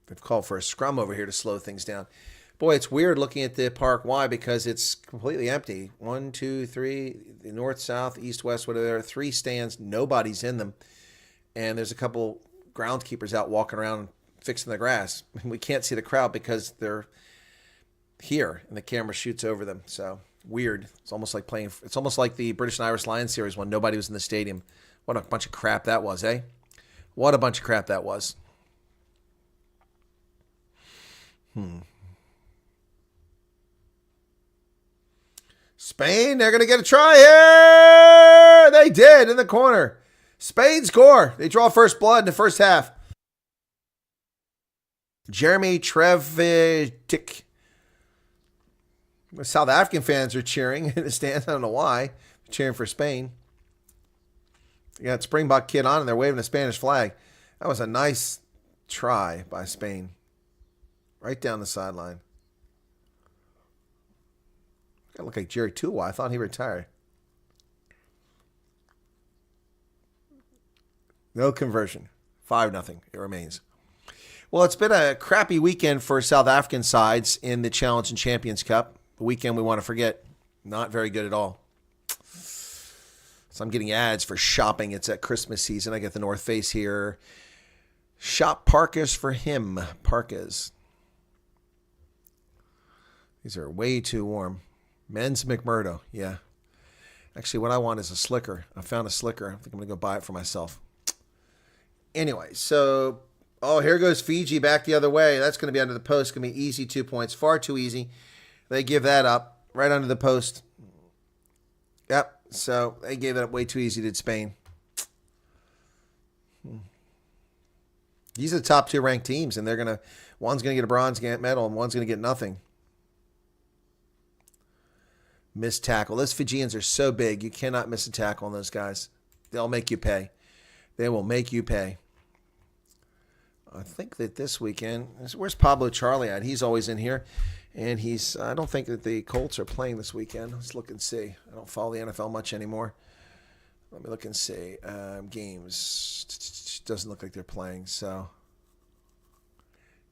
Speaker 2: They've called for a scrum over here to slow things down. Boy, it's weird looking at the park. Why? Because it's completely empty. 1, 2, 3, the north, south, east, west, whatever. There are 3 stands. Nobody's in them. And there's a couple groundskeepers out walking around fixing the grass. We can't see the crowd because they're here and the camera shoots over them. So weird. It's almost like the British and Irish Lions series when nobody was in the stadium. What a bunch of crap that was, eh? What a bunch of crap that was. Spain, they're going to get a try here. They did in the corner. Spain score. They draw first blood in the first half. Jeremy Trevitic. South African fans are cheering in the stands. I don't know why. They're cheering for Spain. They got Springbok kid on and they're waving a Spanish flag. That was a nice try by Spain. Right down the sideline. That looked like Jerry Tuwa. I thought he retired. No conversion. 5-0. It remains. Well, it's been a crappy weekend for South African sides in the Challenge and Champions Cup. The weekend we want to forget. Not very good at all. So I'm getting ads for shopping. It's at Christmas season. I get the North Face here. Shop parkas for him. Parkas. These are way too warm. Men's McMurdo. Yeah. Actually, what I want is a slicker. I found a slicker. I think I'm going to go buy it for myself. Anyway, so, here goes Fiji back the other way. That's going to be under the post. Going to be easy 2 points. Far too easy. They give that up right under the post. Yep. So they gave it up way too easy, did Spain. These are the top 2 ranked teams, and one's going to get a bronze medal, and one's going to get nothing. Missed tackle. Those Fijians are so big, you cannot miss a tackle on those guys. They'll make you pay. They will make you pay. I think that this weekend, where's Pablo Charlie at? He's always in here. And I don't think that the Colts are playing this weekend. Let's look and see. I don't follow the NFL much anymore. Let me look and see. Games. Doesn't look like they're playing. So,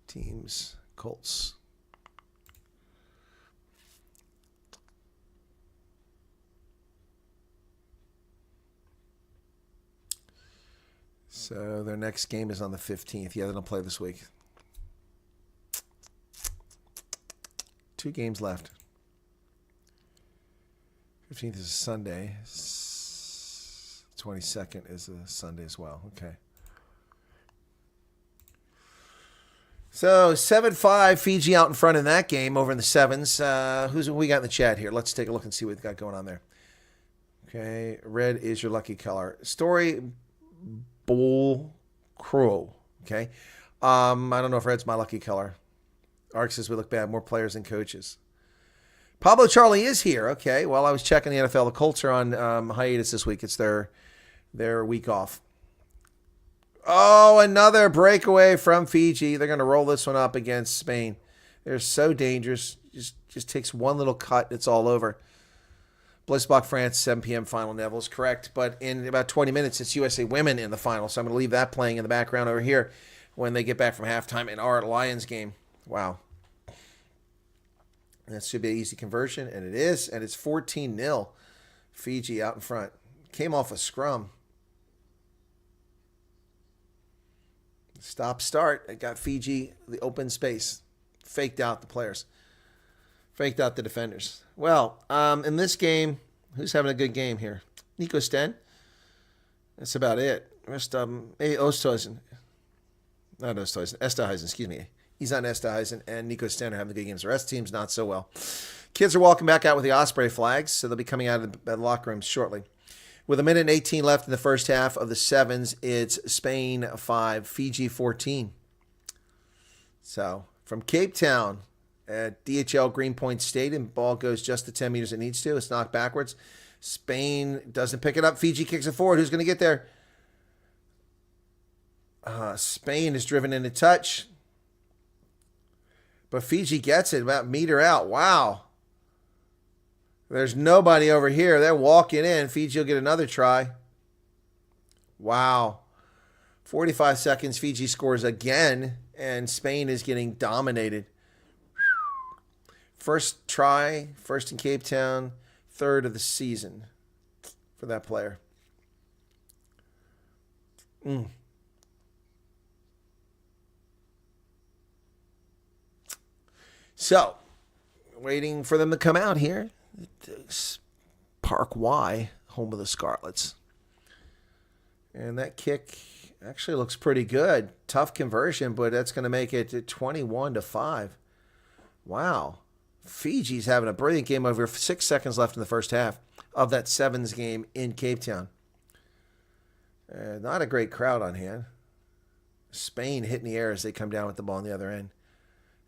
Speaker 2: teams, Colts. So their next game is on the 15th. Yeah, they don't play this week. 2 games left. 15th is a Sunday. 22nd is a Sunday as well. Okay. So 7-5, Fiji out in front in that game over in the sevens. Who we got in the chat here? Let's take a look and see what we've got going on there. Okay, red is your lucky color. Story Bull Crow. Okay. I don't know if red's my lucky color. Ark says we look bad. More players than coaches. Pablo Charlie is here. Okay. Well, I was checking the NFL. The Colts are on hiatus this week. It's their week off. Oh, another breakaway from Fiji. They're going to roll this one up against Spain. They're so dangerous. Just takes one little cut. It's all over. Blissbach, France, 7 p.m. final. Neville's correct. But in about 20 minutes, it's USA Women in the final. So I'm going to leave that playing in the background over here when they get back from halftime in our Lions game. Wow. That should be an easy conversion, and it is. And it's 14-0. Fiji out in front. Came off a scrum. Stop start. It got Fiji the open space. Faked out the players. Faked out the defenders. Well, in this game, who's having a good game here? Nico Sten. That's about it. Rest of them, maybe Osthuizen. Not Osthuizen. Esterhuizen, excuse me. He's on Esterhuizen, and Nico Sten are having the good games. The rest of the team's not so well. Kids are walking back out with the Osprey flags, so they'll be coming out of the locker rooms shortly. With 1:18 left in the first half of the sevens, it's Spain 5, Fiji 14. So, from Cape Town at DHL Greenpoint Stadium, ball goes just the 10 meters it needs to. It's knocked backwards. Spain doesn't pick it up. Fiji kicks it forward. Who's going to get there? Spain is driven into touch. But Fiji gets it about a meter out. Wow. There's nobody over here. They're walking in. Fiji will get another try. Wow. 45 seconds. Fiji scores again. And Spain is getting dominated. First try. First in Cape Town. Third of the season for that player. So, waiting for them to come out here. Park Y, home of the Scarlets. And that kick actually looks pretty good. Tough conversion, but that's going to make it 21-5. Wow. Fiji's having a brilliant game over 6 seconds left in the first half of that sevens game in Cape Town. Not a great crowd on hand. Spain hitting the air as they come down with the ball on the other end.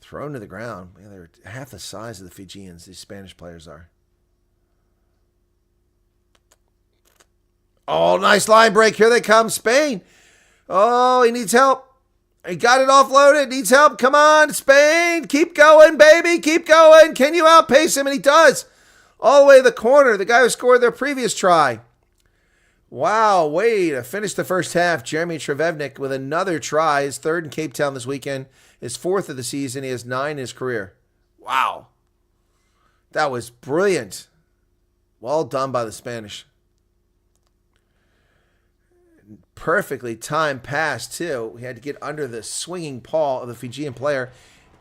Speaker 2: Thrown to the ground. Man, they're half the size of the Fijians, these Spanish players are. Oh, nice line break. Here they come, Spain. Oh, he needs help. He got it offloaded. Needs help. Come on, Spain. Keep going, baby. Keep going. Can you outpace him? And he does. All the way to the corner. The guy who scored their previous try. Wow, way to finish the first half. Jeremy Trevevnik with another try. His third in Cape Town this weekend. His fourth of the season. He has 9 in his career. Wow. That was brilliant. Well done by the Spanish. Perfectly timed pass, too. He had to get under the swinging paw of the Fijian player.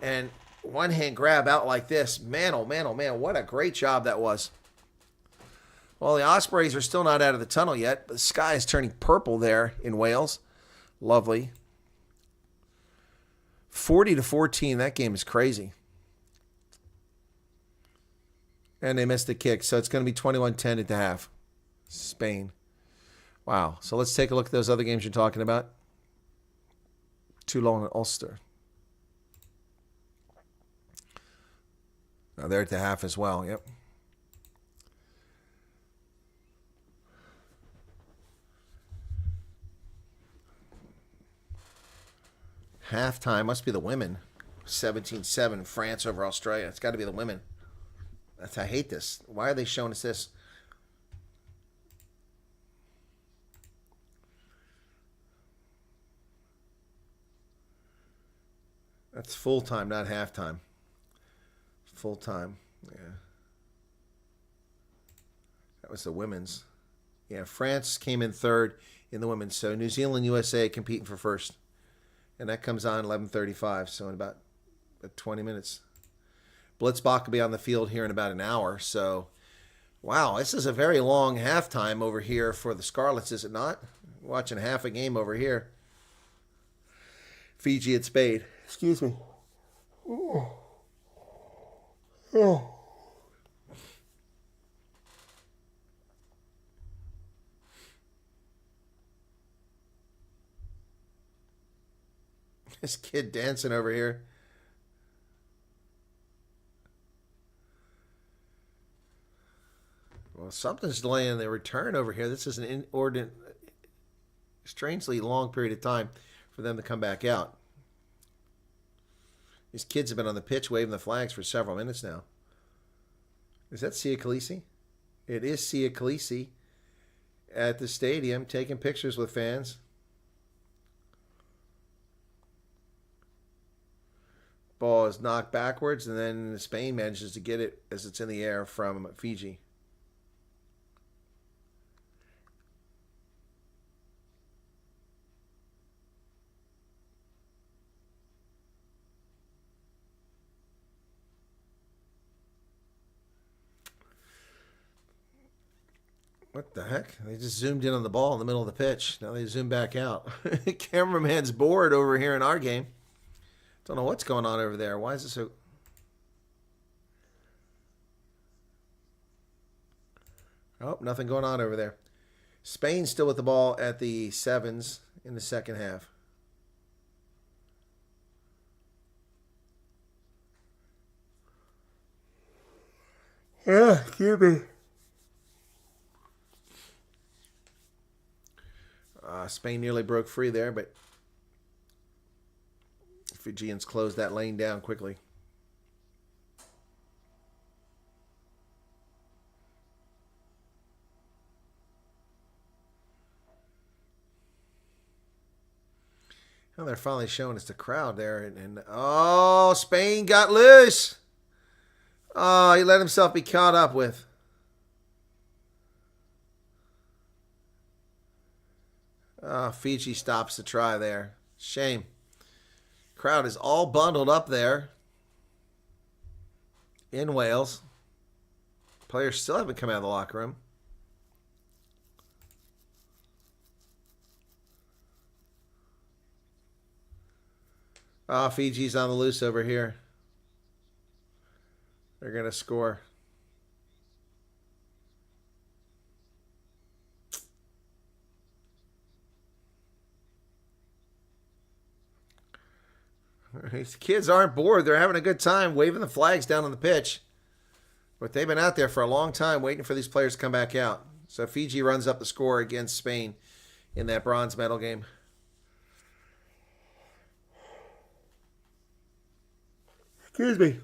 Speaker 2: And one-hand grab out like this. Man, oh man, what a great job that was. Well, the Ospreys are still not out of the tunnel yet. But the sky is turning purple there in Wales. Lovely. 40-14. That game is crazy. And they missed the kick. So it's going to be 21-10 at the half. Spain. Wow. So let's take a look at those other games you're talking about. Toulon and Ulster. Now they're at the half as well. Yep. Halftime must be the women. 17-7 France over Australia. It's got to be the women. I hate this. Why are they showing us this? That's full time, not halftime. Full time. Yeah. That was the women's. Yeah, France came in third in the women's. So New Zealand, USA competing for first. And that comes on 11:35, so in about 20 minutes. Blitzbach will be on the field here in about an hour. So, wow, this is a very long halftime over here for the Scarlets, is it not? Watching half a game over here. Fiji at Spade. Excuse me. Oh. This kid dancing over here. Well, something's delaying the return over here. This is an inordinate, strangely long period of time for them to come back out. These kids have been on the pitch waving the flags for several minutes now. Is that Sia Khaleesi? It is Sia Khaleesi at the stadium taking pictures with fans. Ball is knocked backwards, and then Spain manages to get it as it's in the air from Fiji. What the heck? They just zoomed in on the ball in the middle of the pitch. Now they zoom back out. Cameraman's bored over here in our game. Don't know what's going on over there. Why is it so... Oh, nothing going on over there. Spain still with the ball at the sevens in the second half. Yeah, excuse me. Spain nearly broke free there, but Fijians closed that lane down quickly. Well, they're finally showing us the crowd there. And oh, Spain got loose. Oh, he let himself be caught up with. Oh, Fiji stops the try there. Shame. Crowd is all bundled up there in Wales. Players still haven't come out of the locker room. Oh, Fiji's on the loose over here. They're going to score. These kids aren't bored. They're having a good time waving the flags down on the pitch. But they've been out there for a long time waiting for these players to come back out. So Fiji runs up the score against Spain in that bronze medal game. Excuse me.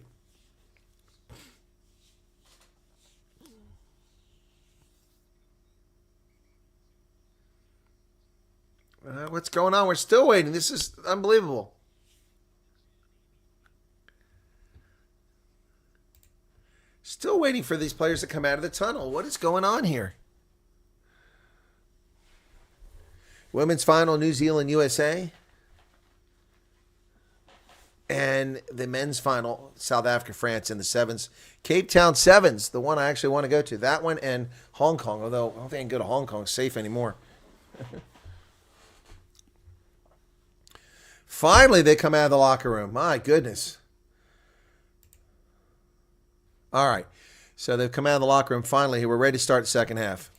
Speaker 2: What's going on? We're still waiting. This is unbelievable. Still waiting for these players to come out of the tunnel. What is going on here? Women's final, New Zealand, USA. And the men's final, South Africa, France in the sevens. Cape Town sevens, the one I actually want to go to. That one and Hong Kong, although I don't think I can go to Hong Kong safe anymore. Finally, they come out of the locker room. My goodness. All right. So they've come out of the locker room finally. We're ready to start the second half.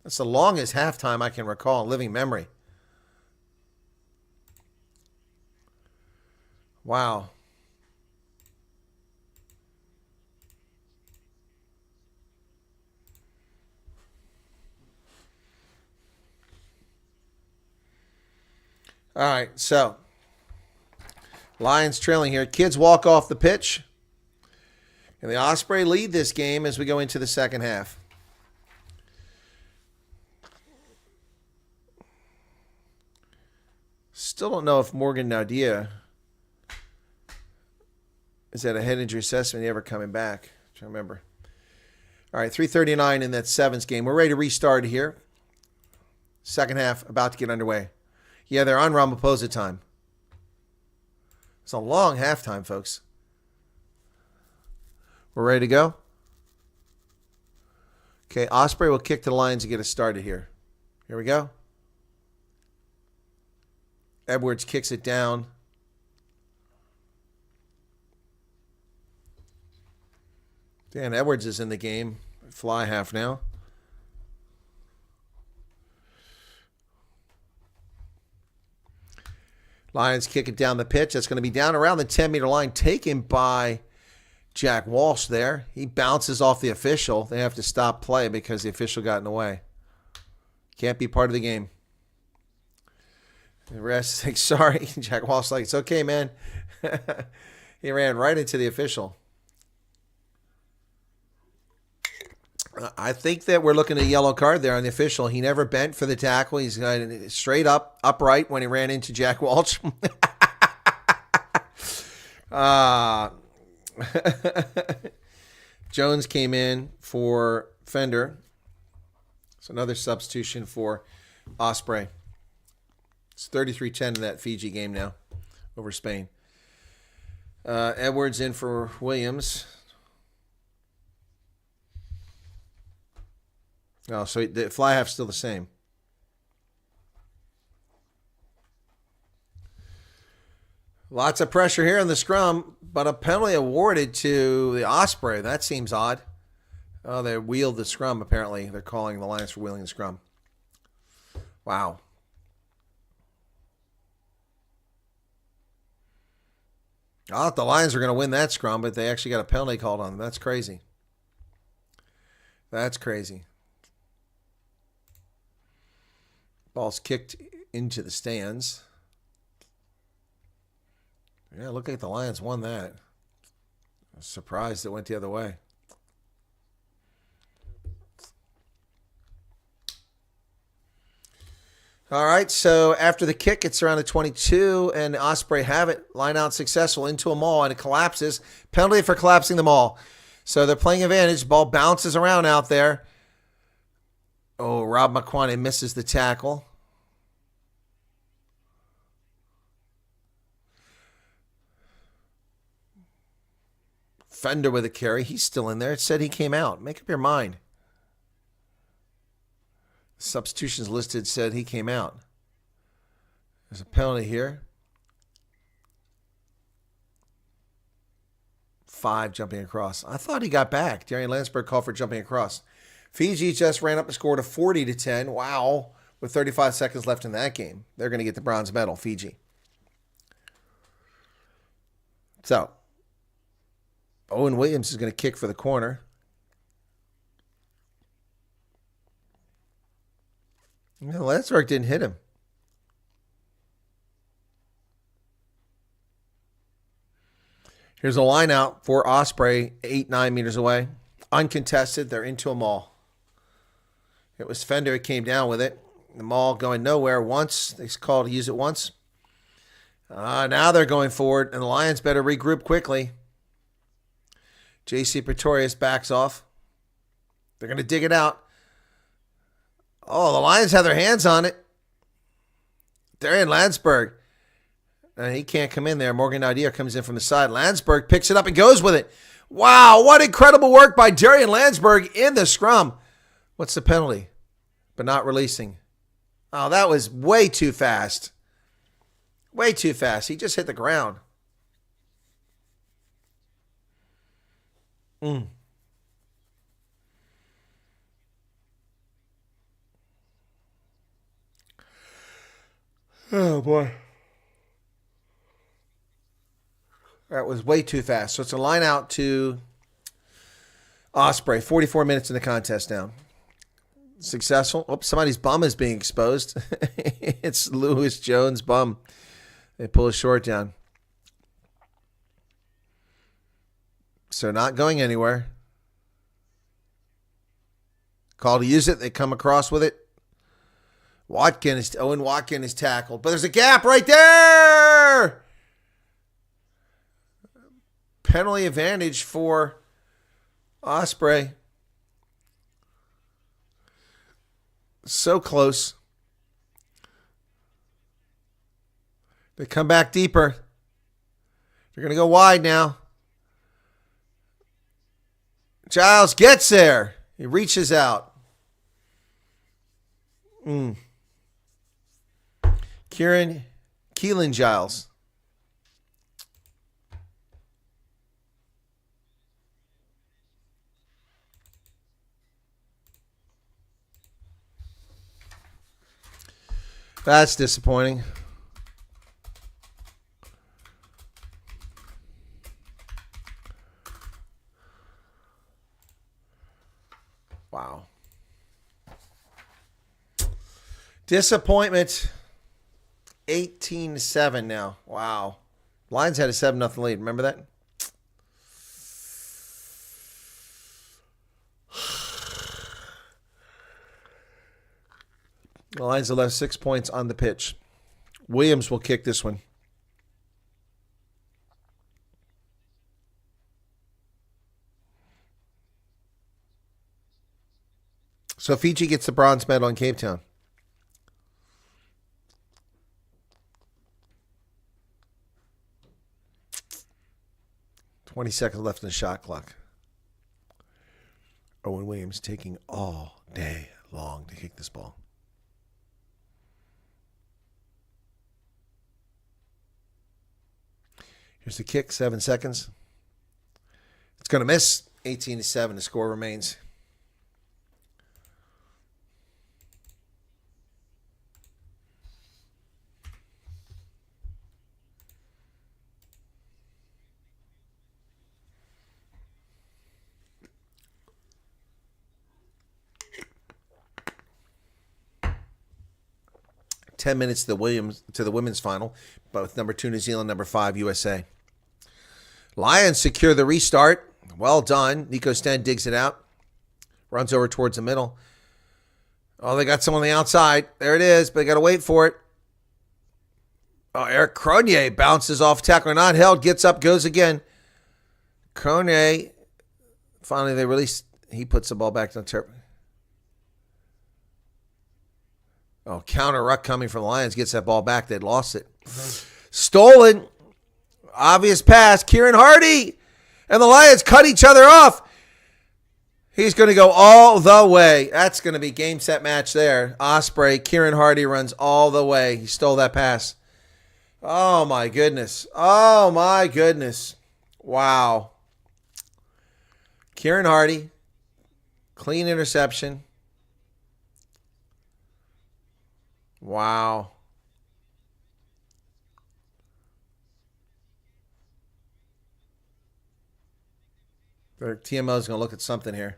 Speaker 2: That's the longest halftime I can recall in living memory. Wow. All right, so Lions trailing here. Kids walk off the pitch. And the Ospreys lead this game as we go into the second half. Still don't know if Morgan Nadia is at a head injury assessment ever coming back. I'm trying to remember. All right, 3:39 in that sevens game. We're ready to restart here. Second half about to get underway. Yeah, they're on Ramaphosa time. It's a long halftime, folks. We're ready to go? Okay, Osprey will kick to the Lions to get us started here. Here we go. Edwards kicks it down. Dan Edwards is in the game. Fly half now. Lions kick it down the pitch. That's going to be down around the 10-meter line, taken by Jack Walsh there. He bounces off the official. They have to stop play because the official got in the way. Can't be part of the game. The rest is like, sorry. Jack Walsh like, it's okay, man. He ran right into the official. I think that we're looking at a yellow card there on the official. He never bent for the tackle. He's straight up, upright when he ran into Jack Walsh. Jones came in for Fender. It's another substitution for Osprey. It's 33-10 in that Fiji game now over Spain. Edwards in for Williams. Oh, so the fly half's still the same. Lots of pressure here in the scrum, but a penalty awarded to the Osprey. That seems odd. Oh, they wheeled the scrum, apparently. They're calling the Lions for wheeling the scrum. Wow. I thought the Lions were going to win that scrum, but they actually got a penalty called on them. That's crazy. That's crazy. Ball's kicked into the stands. Yeah, look like the Lions won that. I was surprised it went the other way. All right, so after the kick, it's around the 22, and Osprey have it. Line out successful into a maul, and it collapses. Penalty for collapsing the maul. So they're playing advantage. Ball bounces around out there. Oh, Rob McQuaney misses the tackle. Fender with a carry. He's still in there. It said he came out. Make up your mind. Substitutions listed said he came out. There's a penalty here. 5 jumping across. I thought he got back. Darian Landsberg called for jumping across. Fiji just ran up and scored a 40-10. Wow. With 35 seconds left in that game. They're going to get the bronze medal, Fiji. So, Owen Williams is going to kick for the corner. No, Landsberg didn't hit him. Here's a line out for Osprey, 8-9 meters away. Uncontested. They're into a maul. It was Fender who came down with it. The maul going nowhere once. They called to use it once. Now they're going forward, and the Lions better regroup quickly. J.C. Pretorius backs off. They're going to dig it out. Oh, the Lions have their hands on it. Darian Landsberg. And he can't come in there. Morgan Nadir comes in from the side. Landsberg picks it up and goes with it. Wow, what incredible work by Darian Landsberg in the scrum. What's the penalty? But not releasing. Oh, that was way too fast. Way too fast. He just hit the ground. Oh, boy. That was way too fast. So it's a line out to Osprey. 44 minutes in the contest now. Successful. Oh, somebody's bum is being exposed. It's Lewis Jones' bum. They pull his short down. So not going anywhere. Call to use it. They come across with it. Owen Watkins is tackled. But there's a gap right there. Penalty advantage for Osprey. So close. They come back deeper. They're going to go wide now. Giles gets there. He reaches out. Keelan Giles. That's disappointing. Wow. Disappointment. 18-7 now. Wow. Lions had a 7-0 lead. Remember that? The Lions have left 6 points on the pitch. Williams will kick this one. So Fiji gets the bronze medal in Cape Town. 20 seconds left in the shot clock. Owen Williams taking all day. long to kick this ball. Here's the kick, 7 seconds. It's going to miss. 18-7, the score remains. Ten minutes to the women's final, both number 2 New Zealand, number 5 USA. Lions secure the restart. Well done. Nico Sten digs it out. Runs over towards the middle. Oh, they got someone on the outside. There it is, but they got to wait for it. Oh, Eric Cronier bounces off tackle. Not held. Gets up, goes again. Cronier. Finally, they release. He puts the ball back to the turf. Oh, counter ruck coming from the Lions. Gets that ball back. They'd lost it. Stolen. Obvious pass. Kieran Hardy. And the Lions cut each other off. He's going to go all the way. That's going to be game, set, match there. Osprey. Kieran Hardy runs all the way. He stole that pass. Oh, my goodness. Oh, my goodness. Wow. Kieran Hardy. Clean interception. Wow. Their TMO is going to look at something here.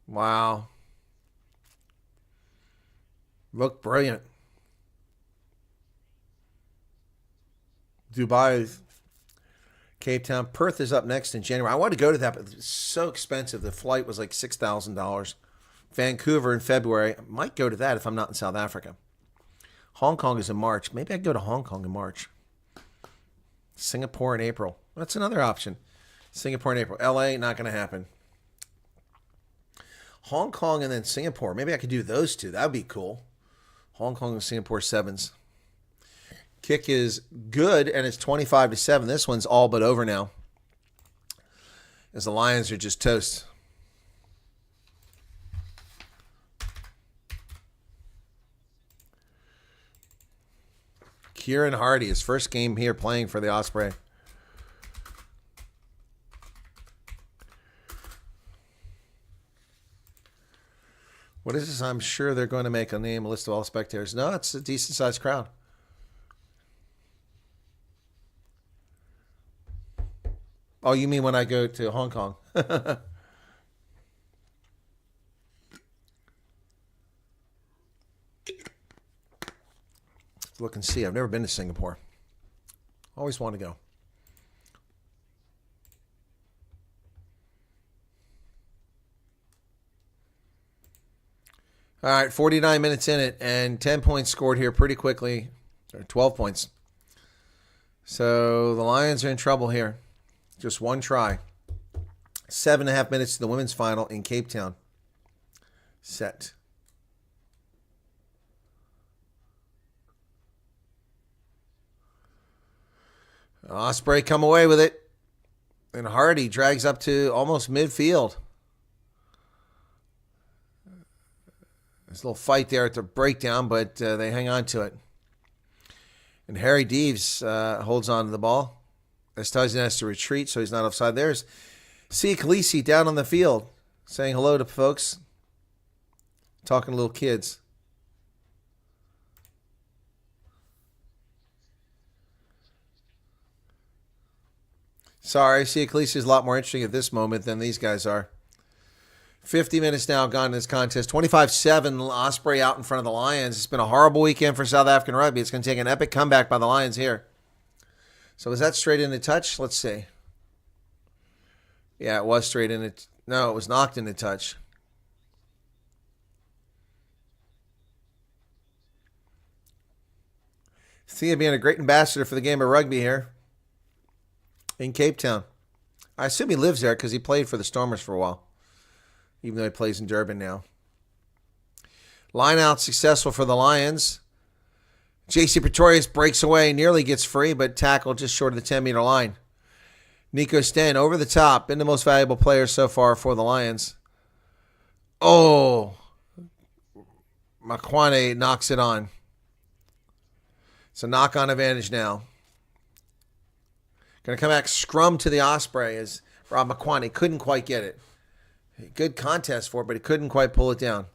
Speaker 2: Wow. Look brilliant. Dubai, Cape Town. Perth is up next in January. I wanted to go to that, but it's so expensive. The flight was like $6,000. Vancouver in February. I might go to that if I'm not in South Africa. Hong Kong is in March. Maybe I can go to Hong Kong in March. Singapore in April. That's another option. Singapore in April. LA, not going to happen. Hong Kong and then Singapore. Maybe I could do those two. That would be cool. Hong Kong and Singapore 7s. Kick is good, and it's 25-7. This one's all but over now, as the Lions are just toast. Kieran Hardy, his first game here playing for the Osprey. What is this? I'm sure they're going to make a list of all spectators. No, it's a decent-sized crowd. Oh, you mean when I go to Hong Kong? Look and see. I've never been to Singapore. Always want to go. All right, 49 minutes in it, and 10 points scored here pretty quickly, or 12 points. So the Lions are in trouble here. Just one try. 7.5 minutes to the women's final in Cape Town. Set. Osprey come away with it. And Hardy drags up to almost midfield. There's a little fight there at the breakdown, but they hang on to it. And Harry Deves holds on to the ball. Estasian has to retreat, so he's not offside. There's Sia Khaleesi down on the field saying hello to folks. Talking to little kids. Sorry, Sia Khaleesi is a lot more interesting at this moment than these guys are. 50 minutes now gone in this contest. 25-7, Osprey out in front of the Lions. It's been a horrible weekend for South African rugby. It's going to take an epic comeback by the Lions here. So was that straight into touch? Let's see. Yeah, it was straight into... No, it was knocked into touch. Thea being a great ambassador for the game of rugby here in Cape Town. I assume he lives there because he played for the Stormers for a while, even though he plays in Durban now. Line out successful for the Lions. JC Pretorius breaks away, nearly gets free, but tackled just short of the 10-meter line. Nico Sten over the top. Been the most valuable player so far for the Lions. Oh. Makwane knocks it on. It's a knock-on advantage now. Going to come back scrum to the Osprey as Rob Makwane couldn't quite get it. Good contest for it, but he couldn't quite pull it down.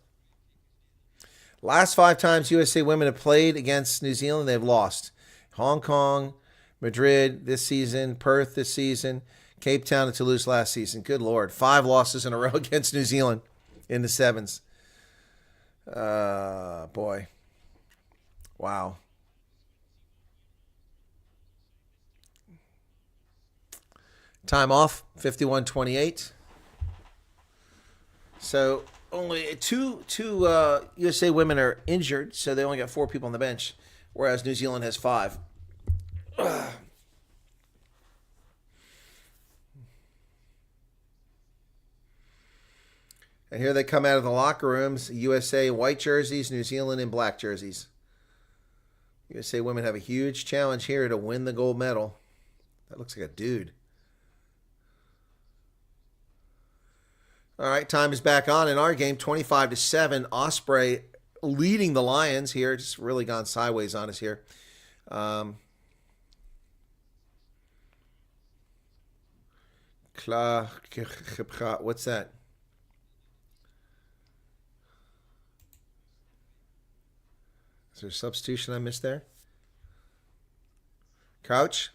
Speaker 2: Last 5 times USA women have played against New Zealand, they've lost. Hong Kong, Madrid this season, Perth this season, Cape Town and Toulouse last season. Good Lord. 5 losses in a row against New Zealand in the 7s. Boy. Wow. Time off, 51-28. So only two USA women are injured, so they only got 4 people on the bench, whereas New Zealand has 5. And here they come out of the locker rooms. USA white jerseys, New Zealand in black jerseys. USA women have a huge challenge here to win the gold medal. That looks like a dude. All right, time is back on in our game, 25-7. Osprey leading the Lions here. Just really gone sideways on us here. What's that? Is there a substitution I missed there? Crouch.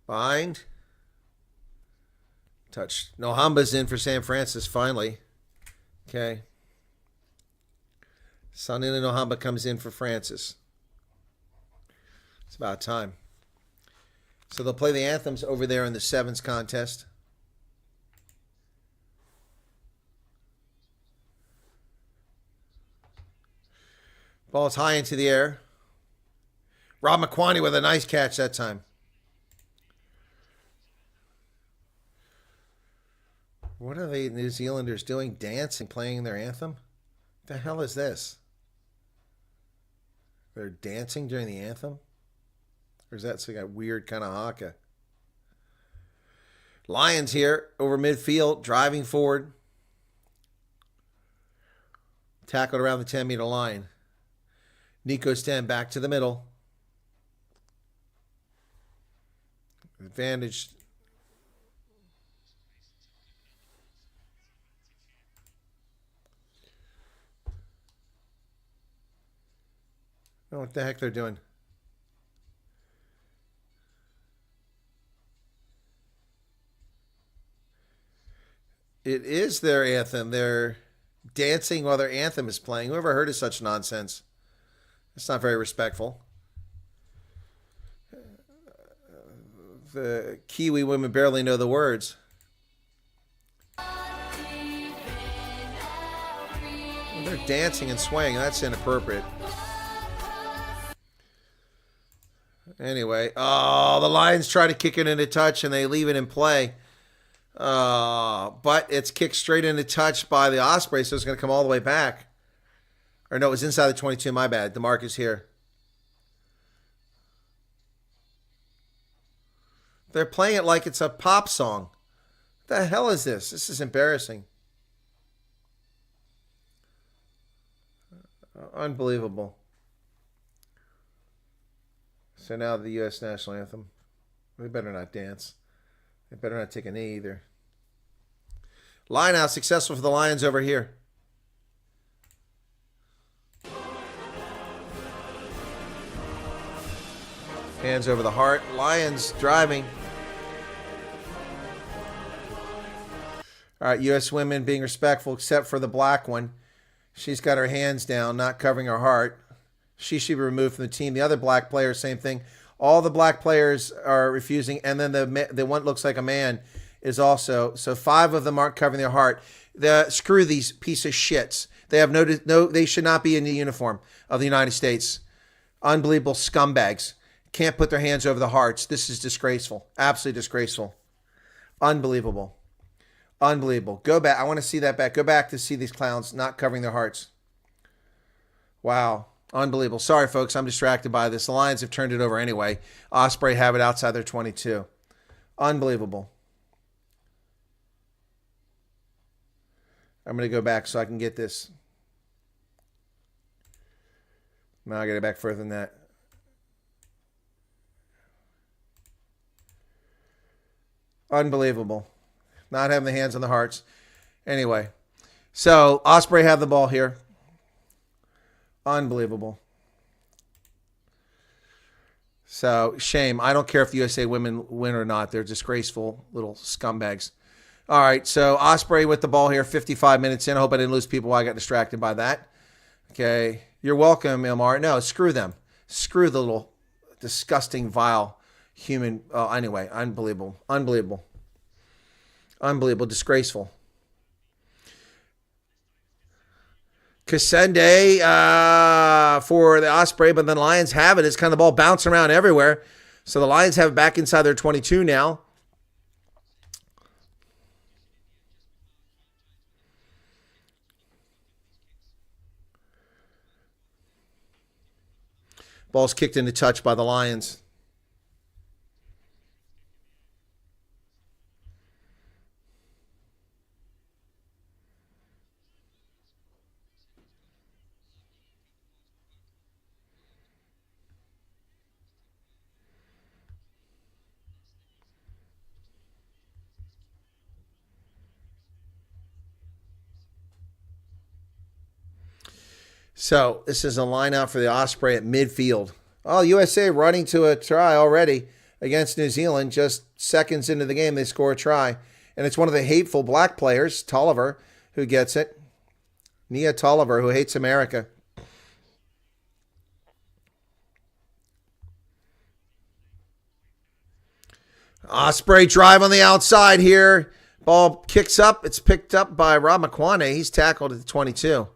Speaker 2: Bind. Touch. Nohamba's in for San Francisco finally. Okay. Sanina Nohamba comes in for Francis. It's about time. So they'll play the anthems over there in the 7s contest. Ball's high into the air. Rob Makwane with a nice catch that time. What are the New Zealanders doing? Dancing, playing their anthem? What the hell is this? They're dancing during the anthem? Or is that some kind of weird kind of haka? Lions here over midfield, driving forward. Tackled around the 10-meter line. Nico Sten back to the middle. Advantage. I don't know what the heck they're doing. It is their anthem. They're dancing while their anthem is playing. Whoever heard of such nonsense? It's not very respectful. The Kiwi women barely know the words. They're dancing and swaying. That's inappropriate. Anyway, oh, the Lions try to kick it into touch and they leave it in play. But it's kicked straight into touch by the Ospreys, so it's going to come all the way back. Or no, it was inside the 22, my bad. The mark is here. They're playing it like it's a pop song. What the hell is this? This is embarrassing. Unbelievable. So now the U.S. national anthem. They better not dance. They better not take a knee either. Line out successful for the Lions over here. Hands over the heart. Lions driving. All right, U.S. women being respectful except for the black one. She's got her hands down, not covering her heart. She should be removed from the team. The other black players, same thing. All the black players are refusing, and then the one looks like a man is also. So 5 of them aren't covering their heart. Screw these piece of shits. They have no. They should not be in the uniform of the United States. Unbelievable scumbags. Can't put their hands over the hearts. This is disgraceful. Absolutely disgraceful. Unbelievable. Unbelievable. Go back. I want to see that back. Go back to see these clowns not covering their hearts. Wow. Unbelievable. Sorry, folks. I'm distracted by this. The Lions have turned it over anyway. Osprey have it outside their 22. Unbelievable. I'm going to go back so I can get this. Now I got to go back further than that. Unbelievable. Not having the hands on the hearts. Anyway, so Osprey have the ball here. Unbelievable. So, shame. I don't care if the USA women win or not. They're disgraceful little scumbags. All right, so Osprey with the ball here, 55 minutes in. I hope I didn't lose people while I got distracted by that. Okay. You're welcome, Ilmar. No, screw them. Screw the little disgusting, vile human. Anyway, unbelievable. Unbelievable. Unbelievable. Disgraceful. Kasende for the Osprey, but then the Lions have it. It's kind of the ball bouncing around everywhere. So the Lions have it back inside their 22 now. Ball's kicked into touch by the Lions. So this is a line out for the Osprey at midfield. Oh, USA running to a try already against New Zealand. Just seconds into the game, they score a try. And it's one of the hateful black players, Tolliver, who gets it. Nia Tolliver, who hates America. Osprey drive on the outside here. Ball kicks up. It's picked up by Rob McQuaney. He's tackled at the 22.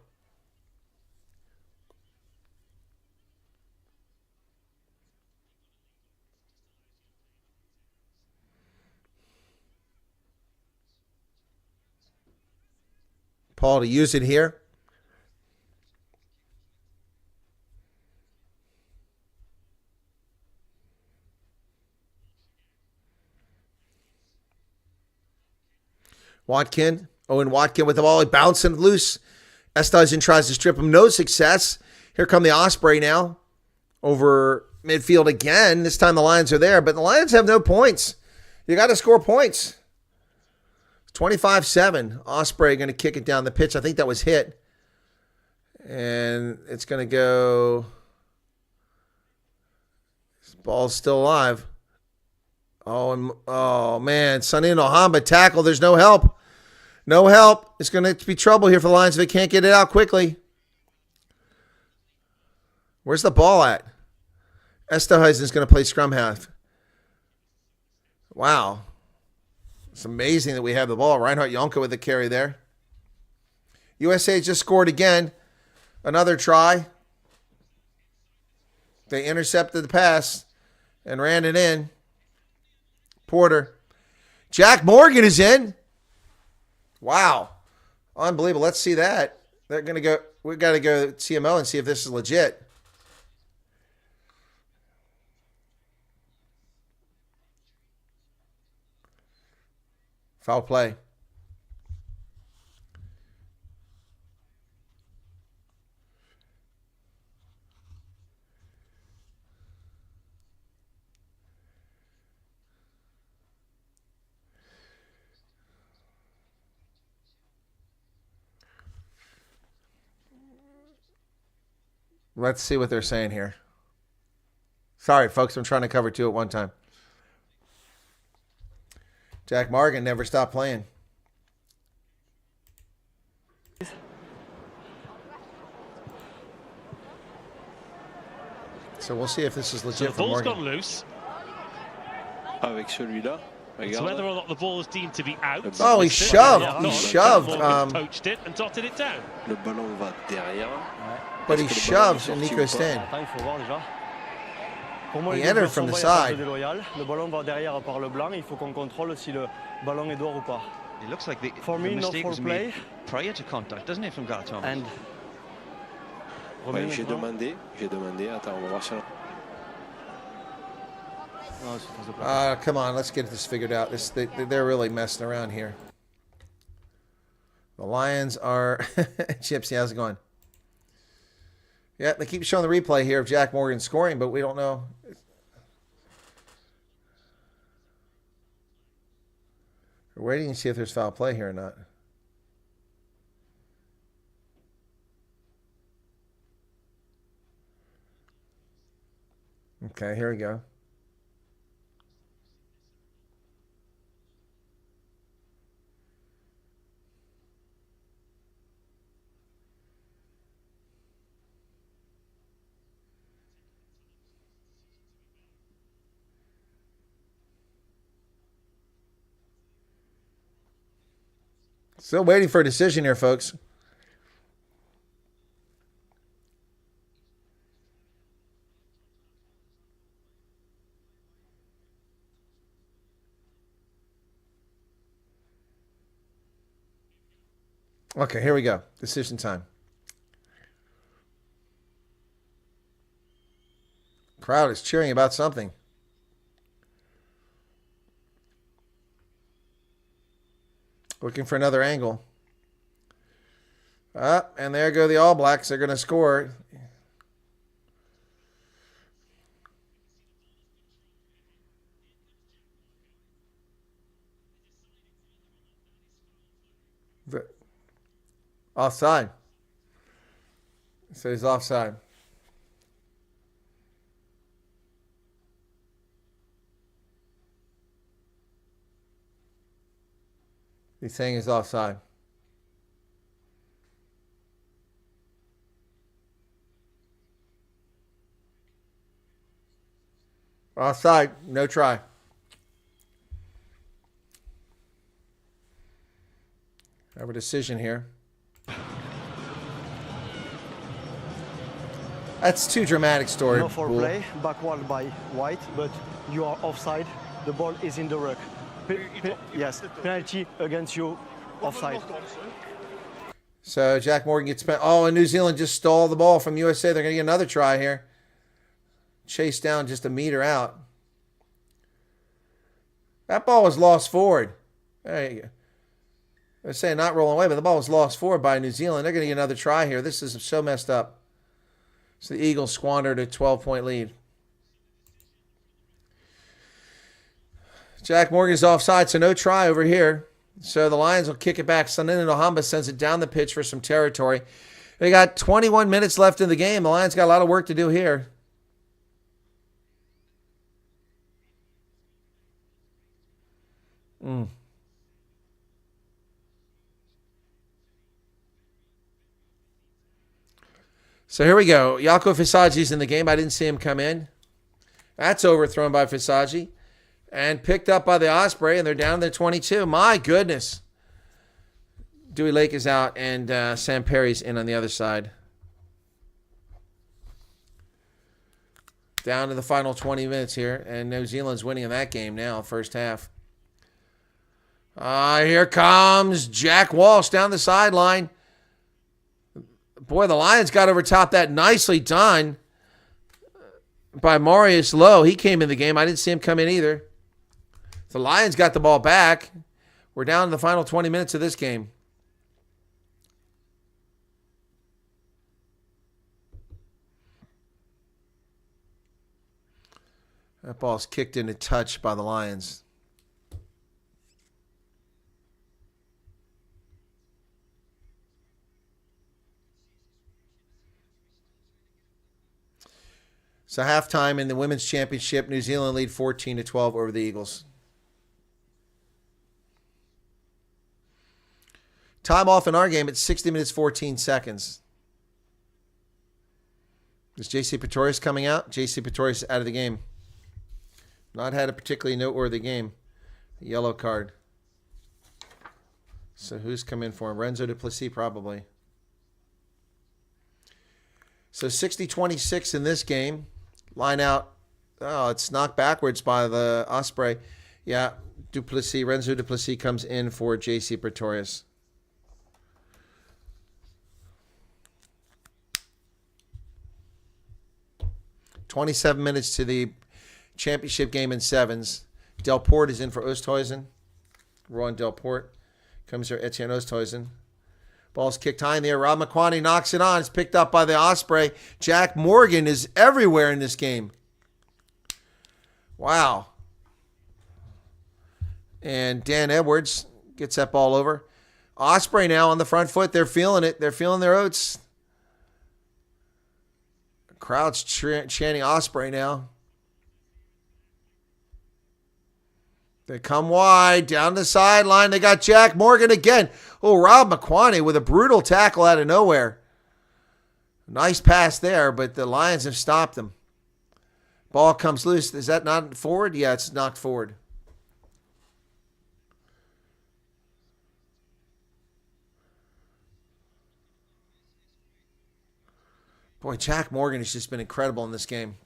Speaker 2: Paul to use it here. Watkin. Owen Watkin with the ball. He bouncing loose. Esthuizen tries to strip him. No success. Here come the Osprey now. Over midfield again. This time the Lions are there, but the Lions have no points. You got to score points. 25-7. Osprey going to kick it down the pitch. I think that was hit. And it's going to go. This ball's still alive. Oh man. Sonny Nohamba tackle. There's no help. No help. It's going to be trouble here for the Lions if they can't get it out quickly. Where's the ball at? Esthuizen's going to play scrum half. Wow. It's amazing that we have the ball. Reinhard Jonke with the carry there. USA just scored again. Another try. They intercepted the pass and ran it in. Porter. Jack Morgan is in. Wow. Unbelievable. Let's see that. They're going to go. We've got to go to CMO and see if this is legit. Foul play. Let's see what they're saying here. Sorry, folks. I'm trying to cover two at one time. Jack Morgan never stopped playing. So we'll see if this is legit
Speaker 5: so the
Speaker 2: for Morgan.
Speaker 5: ball's gone loose.
Speaker 6: Avec celui-là.
Speaker 5: So whether or not the ball is deemed to be out.
Speaker 2: Oh, he shoved. He shoved.
Speaker 5: Poached it and dotted it down.
Speaker 6: Le ballon va derrière.
Speaker 2: But he shoves and Nico Stan. He entered from the side.
Speaker 7: Le ballon va derrière par le blanc. Il faut qu'on contrôle si le ballon est dehors ou pas.
Speaker 3: It looks like the
Speaker 7: no
Speaker 3: mistake was
Speaker 7: foul
Speaker 3: made
Speaker 7: play.
Speaker 3: prior to contact, doesn't it, from Gareth Thomas?
Speaker 7: And
Speaker 6: Ouais, j'ai demandé. Attends, on va voir ça.
Speaker 7: Non, surface de plaquage.
Speaker 2: Come on, let's get this figured out. They're really messing around here. The Lions are... Gypsy, how's it going? Yeah, they keep showing the replay here of Jack Morgan scoring, but we don't know. We're waiting to see if there's foul play here or not. Okay, here we go. Still waiting for a decision here, folks. Okay, here we go. Decision time. Crowd is cheering about something. Looking for another angle. And there go the All Blacks. They're going to score. Offside. So he's offside. He's saying he's offside. Offside. No try. Have a decision here. That's too dramatic story.
Speaker 7: No for play, backward by White, but you are offside. The ball is in the ruck. Yes, penalty against you, offside.
Speaker 2: So Jack Morgan gets... Oh, and New Zealand just stole the ball from USA. They're going to get another try here. Chase down just a meter out. That ball was lost forward. There you go. They're saying not rolling away, but the ball was lost forward by New Zealand. They're going to get another try here. This is so messed up. So the Eagles squandered a 12-point lead. Jack Morgan's offside, so no try over here. So the Lions will kick it back. Sanini Nohamba sends it down the pitch for some territory. They got 21 minutes left in the game. The Lions got a lot of work to do here. So here we go. Jaco Fisagi's in the game. I didn't see him come in. That's overthrown by Fisagi. And picked up by the Osprey, and they're down to 22. My goodness. Dewey Lake is out, and Sam Perry's in on the other side. Down to the final 20 minutes here, and New Zealand's winning in that game now, first half. Here comes Jack Walsh down the sideline. Boy, the Lions got over top that. Nicely done by Marius Lowe. He came in the game. I didn't see him come in either. The Lions got the ball back. We're down to the final 20 minutes of this game. That ball's kicked into touch by the Lions. So halftime in the Women's Championship, New Zealand lead 14-12 over the Eagles. Time off in our game at 60 minutes, 14 seconds. Is J.C. Pretorius coming out? J.C. Pretorius out of the game. Not had a particularly noteworthy game. A yellow card. So who's come in for him? Renzo Duplessis probably. So 60-26 in this game. Line out. Oh, it's knocked backwards by the Osprey. Yeah, Duplessis, Renzo Duplessis comes in for J.C. Pretorius. ...27 minutes to the championship game in sevens. Delport is in for Oosthuizen. Ron Delport. Comes here, Etienne Oosthuizen. Ball's kicked high in the air. Rob McQuaney knocks it on. It's picked up by the Osprey. Jack Morgan is everywhere in this game. Wow. And Dan Edwards gets that ball over. Osprey now on the front foot. They're feeling it. They're feeling their oats. The crowd's chanting Osprey now. They come wide, down the sideline. They got Jack Morgan again. Oh, Rob McQuaney with a brutal tackle out of nowhere. Nice pass there, but the Lions have stopped them. Ball comes loose. Is that not forward? Yeah, it's knocked forward. Boy, Jack Morgan has just been incredible in this game.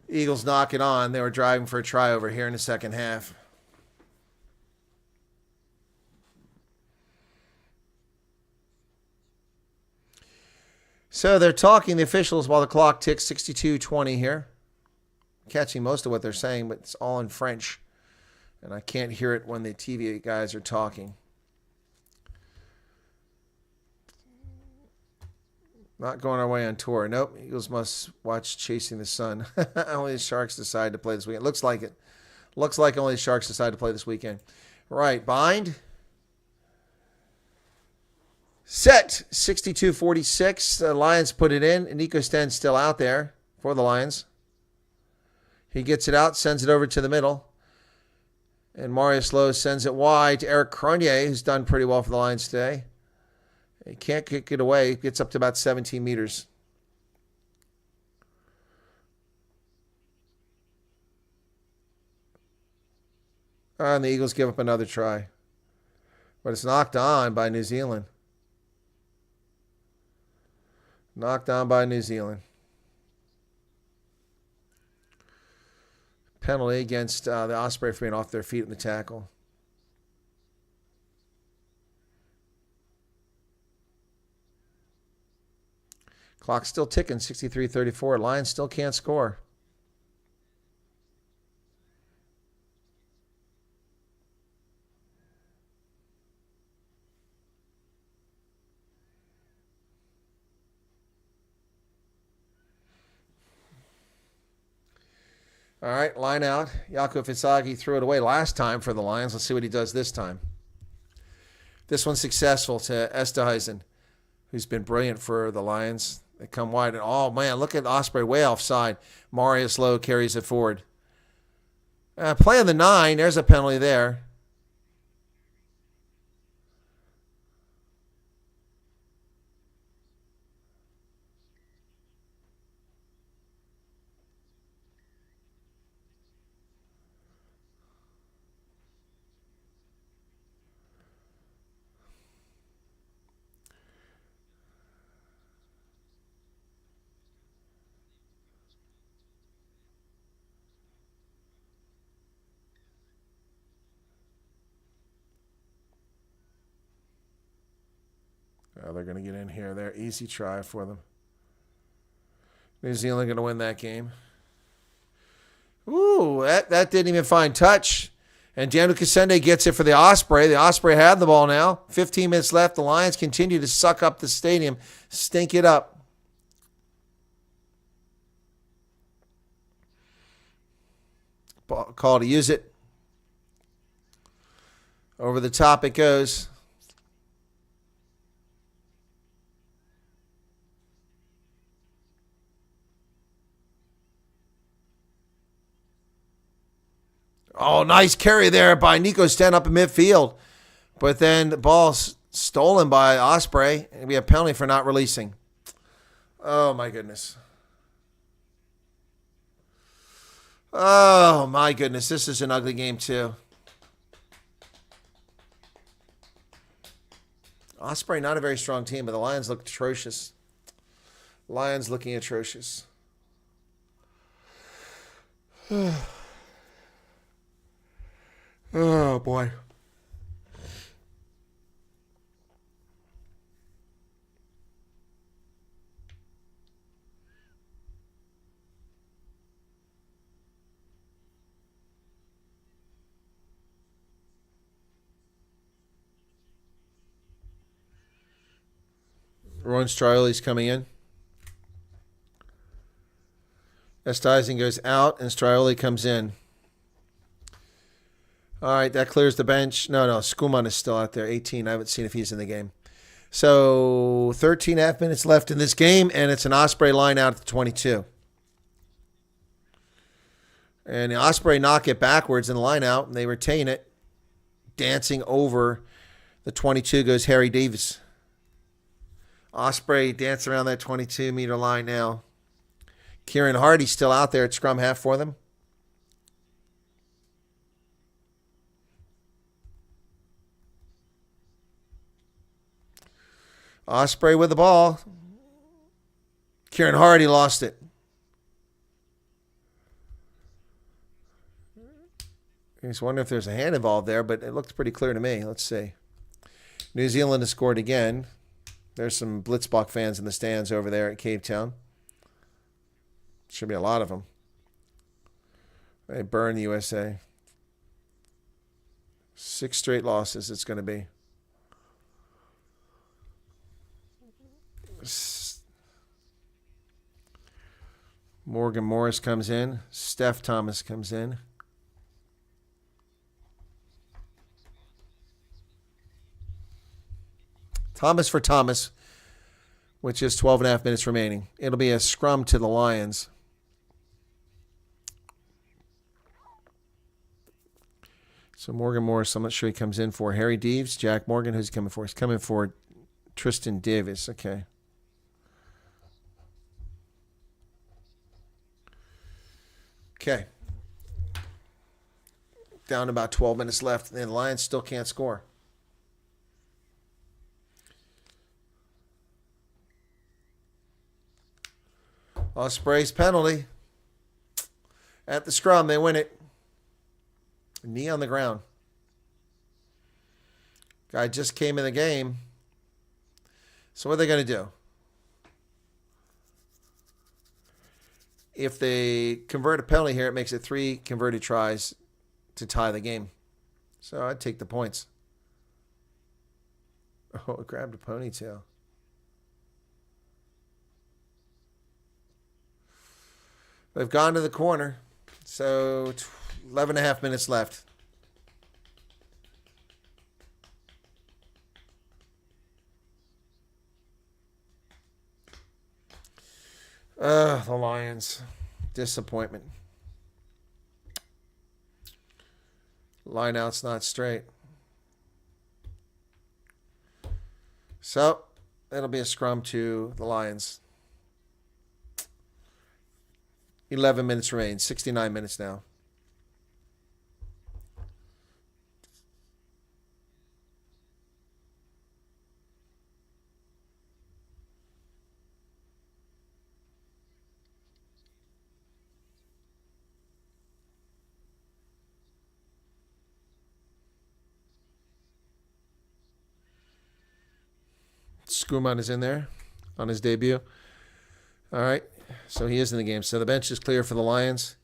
Speaker 2: Eagles knock it on. They were driving for a try over here in the second half. So they're talking, the officials, while the clock ticks, 62-20 here. I'm catching most of what they're saying, but it's all in French. And I can't hear it when the TV guys are talking. Not going our way on tour. Nope. Eagles must watch Chasing the Sun. Only the Sharks decide to play this weekend. Looks like it. Looks like only the Sharks decide to play this weekend. Right. Bind. Set. 62-46. The Lions put it in. Nico Sten's still out there for the Lions. He gets it out, sends it over to the middle. And Marius Lowe sends it wide to Eric Cronje, who's done pretty well for the Lions today. He can't kick it away. It gets up to about 17 meters. And the Eagles give up another try. But it's knocked on by New Zealand. Knocked on by New Zealand. Penalty against the Osprey for being off their feet in the tackle. Clock's still ticking, 63-34. Lions still can't score. All right, line out. Jaco Fisagi threw it away last time for the Lions. Let's see what he does this time. This one's successful to Oosthuizen, who's been brilliant for the Lions. They come wide, and oh man, look at Osprey way offside. Marius Lowe carries it forward. Play on the 9. There's a penalty there. They're going to get in here. They're easy try for them. New Zealand going to win that game. Ooh, that didn't even find touch. And Daniel Kasende gets it for the Osprey. The Osprey have the ball now. 15 minutes left. The Lions continue to suck up the stadium, stink it up. Ball, call to use it. Over the top it goes. Oh, nice carry there by Nico Sten up in midfield. But then the ball's stolen by Osprey, and we have penalty for not releasing. Oh, my goodness. Oh, my goodness. This is an ugly game, too. Osprey, not a very strong team, but the Lions look atrocious. Lions looking atrocious. Oh, boy. Ron Striole's coming in. Estizing goes out, and Striole comes in. All right, that clears the bench. No, Skuman is still out there, 18. I haven't seen if he's in the game. So 13.5 minutes left in this game, and it's an Osprey line out at the 22. And the Osprey knock it backwards in the line out, and they retain it. Dancing over the 22 goes Harry Davis. Osprey dance around that 22-meter line now. Kieran Hardy's still out there at scrum half for them. Osprey with the ball. Kieran Hardy lost it. I just wonder if there's a hand involved there, but it looked pretty clear to me. Let's see. New Zealand has scored again. There's some Blitzbach fans in the stands over there at Cape Town. Should be a lot of them. They burn the USA. 6 straight losses it's going to be. Morgan Morris comes in. Steph Thomas comes in. Thomas for Thomas, with just 12.5 minutes remaining. It'll be a scrum to the Lions. So Morgan Morris, I'm not sure he comes in for. Harry Deves, Jack Morgan, who's he coming for? He's coming for Tristan Davis. Okay. Okay. Down to about 12 minutes left, and the Lions still can't score. Ospreys penalty. At the scrum, they win it. Knee on the ground. Guy just came in the game. So what are they going to do? If they convert a penalty here, it makes it 3 converted tries to tie the game. So I'd take the points. Oh, it grabbed a ponytail. They've gone to the corner. So 11.5 minutes left. The Lions. Disappointment. Line out's not straight. So it'll be a scrum to the Lions. 11 minutes remain. 69 minutes now. Skuman is in there on his debut. All right. So he is in the game. So the bench is clear for the Lions.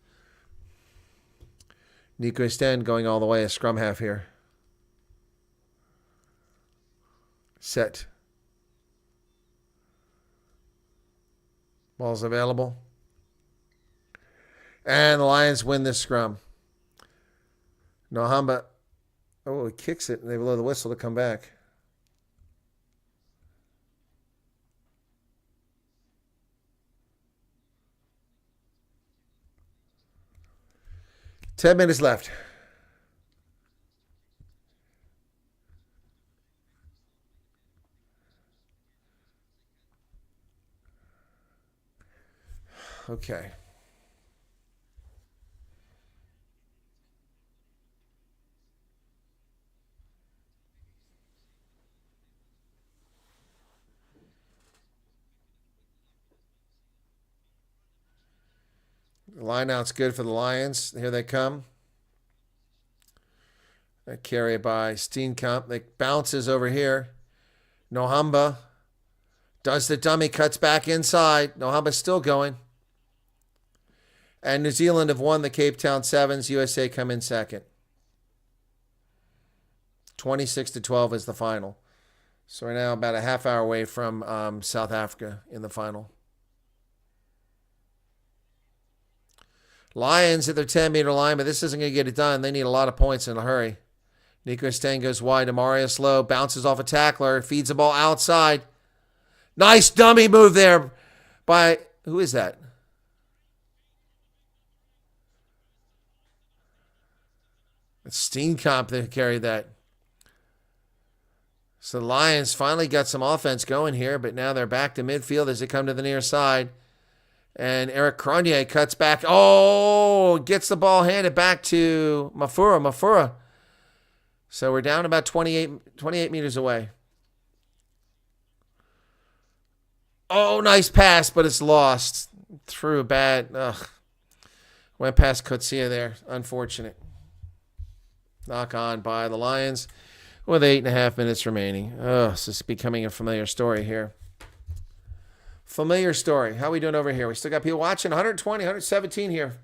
Speaker 2: Nico Sten going all the way, a scrum half here. Set. Ball's available. And the Lions win this scrum. Nohamba. Oh, he kicks it, and they blow the whistle to come back. Ten minutes left. Okay. The line out's good for the Lions. Here they come. They carry it by Steenkamp. They bounces over here. Nohamba does the dummy, cuts back inside. Nohamba's still going. And New Zealand have won the Cape Town Sevens. USA come in second. 26-12 is the final. So we're now about a half hour away from South Africa in the final. Lions at their 10-meter line, but this isn't going to get it done. They need a lot of points in a hurry. Nico Sten goes wide to Marius Lowe. Bounces off a tackler. Feeds the ball outside. Nice dummy move there by... Who is that? It's Steenkamp that carried that. So the Lions finally got some offense going here, but now they're back to midfield as they come to the near side. And Eric Cronje cuts back. Oh, gets the ball handed back to Mafura. So we're down about 28 meters away. Oh, nice pass, but it's lost. Threw a bad. Went past Kotsia there. Unfortunate. Knock on by the Lions with 8.5 minutes remaining. This is becoming a familiar story here. Familiar story. How are we doing over here? We still got people watching. 120, 117 here.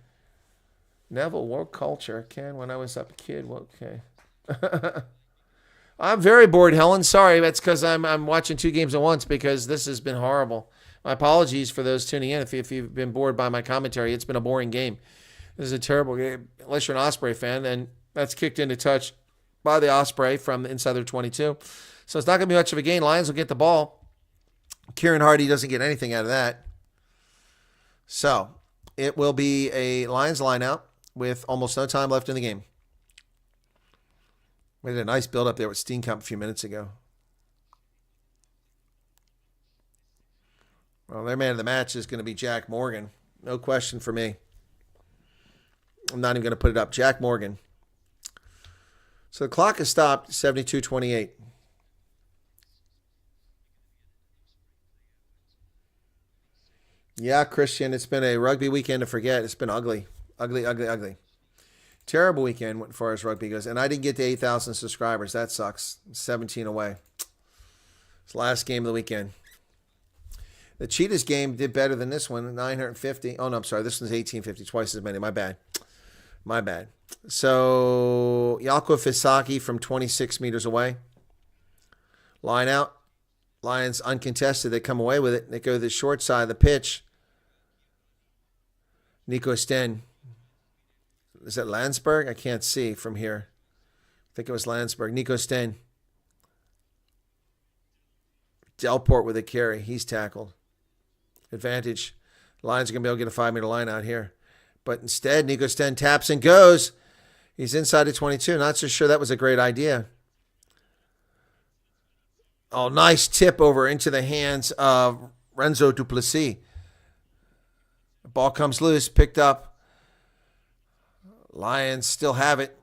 Speaker 2: Neville, woke culture. Ken, when I was a kid. Okay. I'm very bored, Helen. Sorry, that's because I'm watching 2 games at once because this has been horrible. My apologies for those tuning in. If you've been bored by my commentary, it's been a boring game. This is a terrible game, unless you're an Osprey fan, and that's kicked into touch by the Osprey from inside their 22. So it's not going to be much of a gain. Lions will get the ball. Kieran Hardy doesn't get anything out of that. So it will be a Lions line out with almost no time left in the game. We had a nice build up there with Steenkamp a few minutes ago. Well, their man of the match is going to be Jack Morgan. No question for me. I'm not even going to put it up. Jack Morgan. So the clock has stopped, 72-28. Yeah, Christian, it's been a rugby weekend to forget. It's been ugly. Ugly. Terrible weekend as far as rugby goes. And I didn't get to 8,000 subscribers. That sucks. 17 away. It's the last game of the weekend. The Cheetahs game did better than this one, 950. Oh, no, I'm sorry. This one's 1850, twice as many. My bad. So, Yako Fisaki from 26 meters away. Line out. Lions uncontested. They come away with it. They go to the short side of the pitch. Nico Sten. Is that Landsberg? I can't see from here. I think it was Landsberg. Nico Sten. Delport with a carry. He's tackled. Advantage. Lions are going to be able to get a 5-meter line out here. But instead, Nico Sten taps and goes. He's inside the 22. Not so sure that was a great idea. Oh, nice tip over into the hands of Renzo Duplessis. The ball comes loose, picked up. Lions still have it.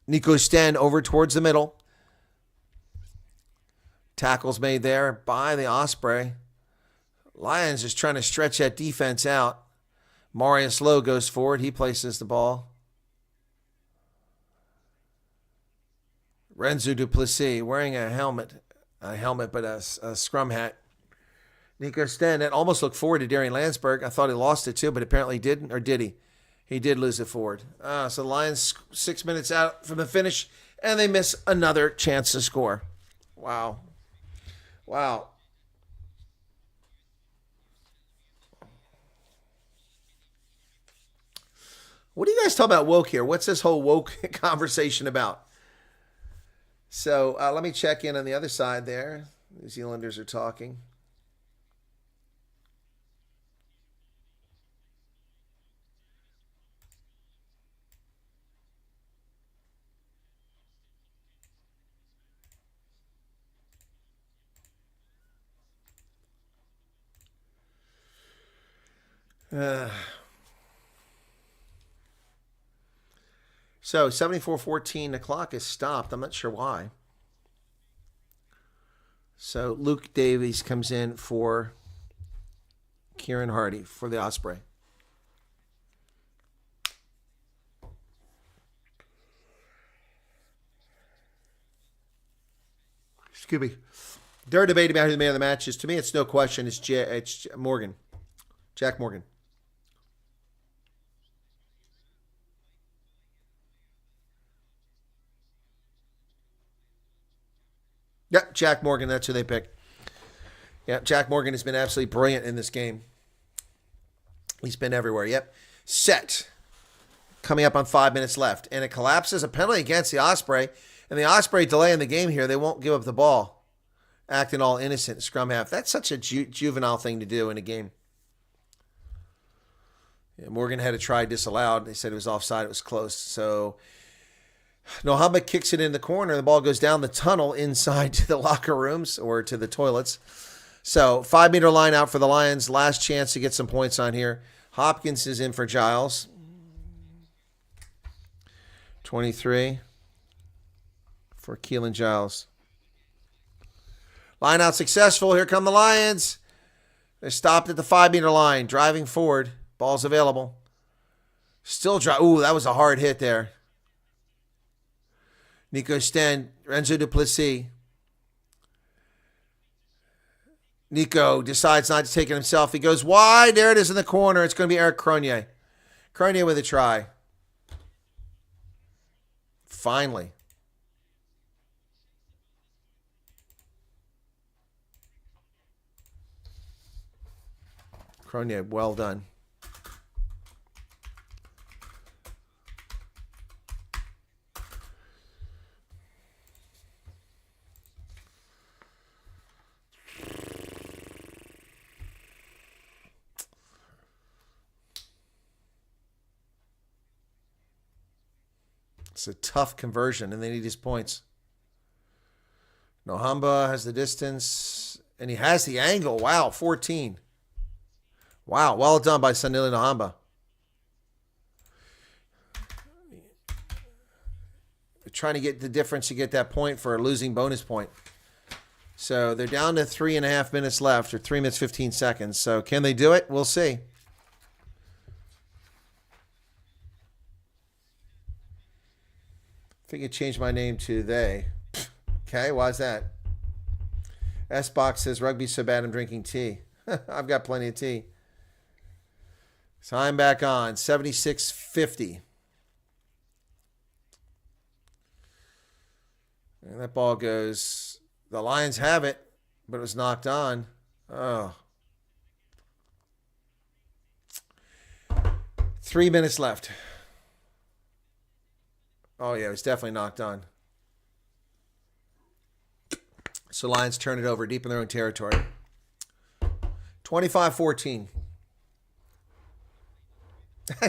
Speaker 2: Nico Sten over towards the middle. Tackles made there by the Osprey. Lions is trying to stretch that defense out. Marius Lowe goes forward. He places the ball. Renzo Duplessis wearing a helmet, but a scrum hat. Nico Sten, that almost looked forward to Darian Landsberg. I thought he lost it too, but apparently he didn't, or did he? He did lose it forward. So the Lions 6 minutes out from the finish, and they miss another chance to score. Wow. What are you guys talking about woke here? What's this whole woke conversation about? So let me check in on the other side there. New Zealanders are talking. So 74-14, the clock is stopped. I'm not sure why. So Luke Davies comes in for Kieran Hardy for the Osprey. Excuse me. They're debating about who the man of the match is. To me, it's no question. It's Morgan. Jack Morgan. Yep, Jack Morgan. That's who they picked. Yep, Jack Morgan has been absolutely brilliant in this game. He's been everywhere. Yep. Set. Coming up on 5 minutes left. And it collapses. A penalty against the Osprey. And the Osprey delaying the game here. They won't give up the ball. Acting all innocent. Scrum half. That's such a juvenile thing to do in a game. Yeah, Morgan had a try disallowed. They said it was offside. It was close. So Nohamba kicks it in the corner. The ball goes down the tunnel inside to the locker rooms or to the toilets. So 5 meter line out for the Lions. Last chance to get some points on here. Hopkins is in for Giles. 23 for Keelan Giles. Line out successful. Here come the Lions. They're stopped at the 5 meter line. Driving forward. Ball's available. Still drive. Ooh, that was a hard hit there. Nico Sten, Renzo Duplessis. Nico decides not to take it himself. He goes wide. There it is in the corner. It's going to be Eric Cronier. Cronier with a try. Finally. Cronier, well done. It's a tough conversion, and they need his points. Nohamba has the distance, and he has the angle. Wow, 14. Wow, well done by Sanili Nohamba. They're trying to get the difference to get that point for a losing bonus point. So they're down to 3.5 minutes left, or 3 minutes, 15 seconds. So can they do it? We'll see. I think I changed my name to they. Okay, why's that? S-Box says, rugby's so bad I'm drinking tea. I've got plenty of tea. So I'm back on. 76-50. And that ball goes. The Lions have it, but it was knocked on. Oh. 3 minutes left. Oh, yeah, it was definitely knocked on. So Lions turn it over deep in their own territory. 25-14.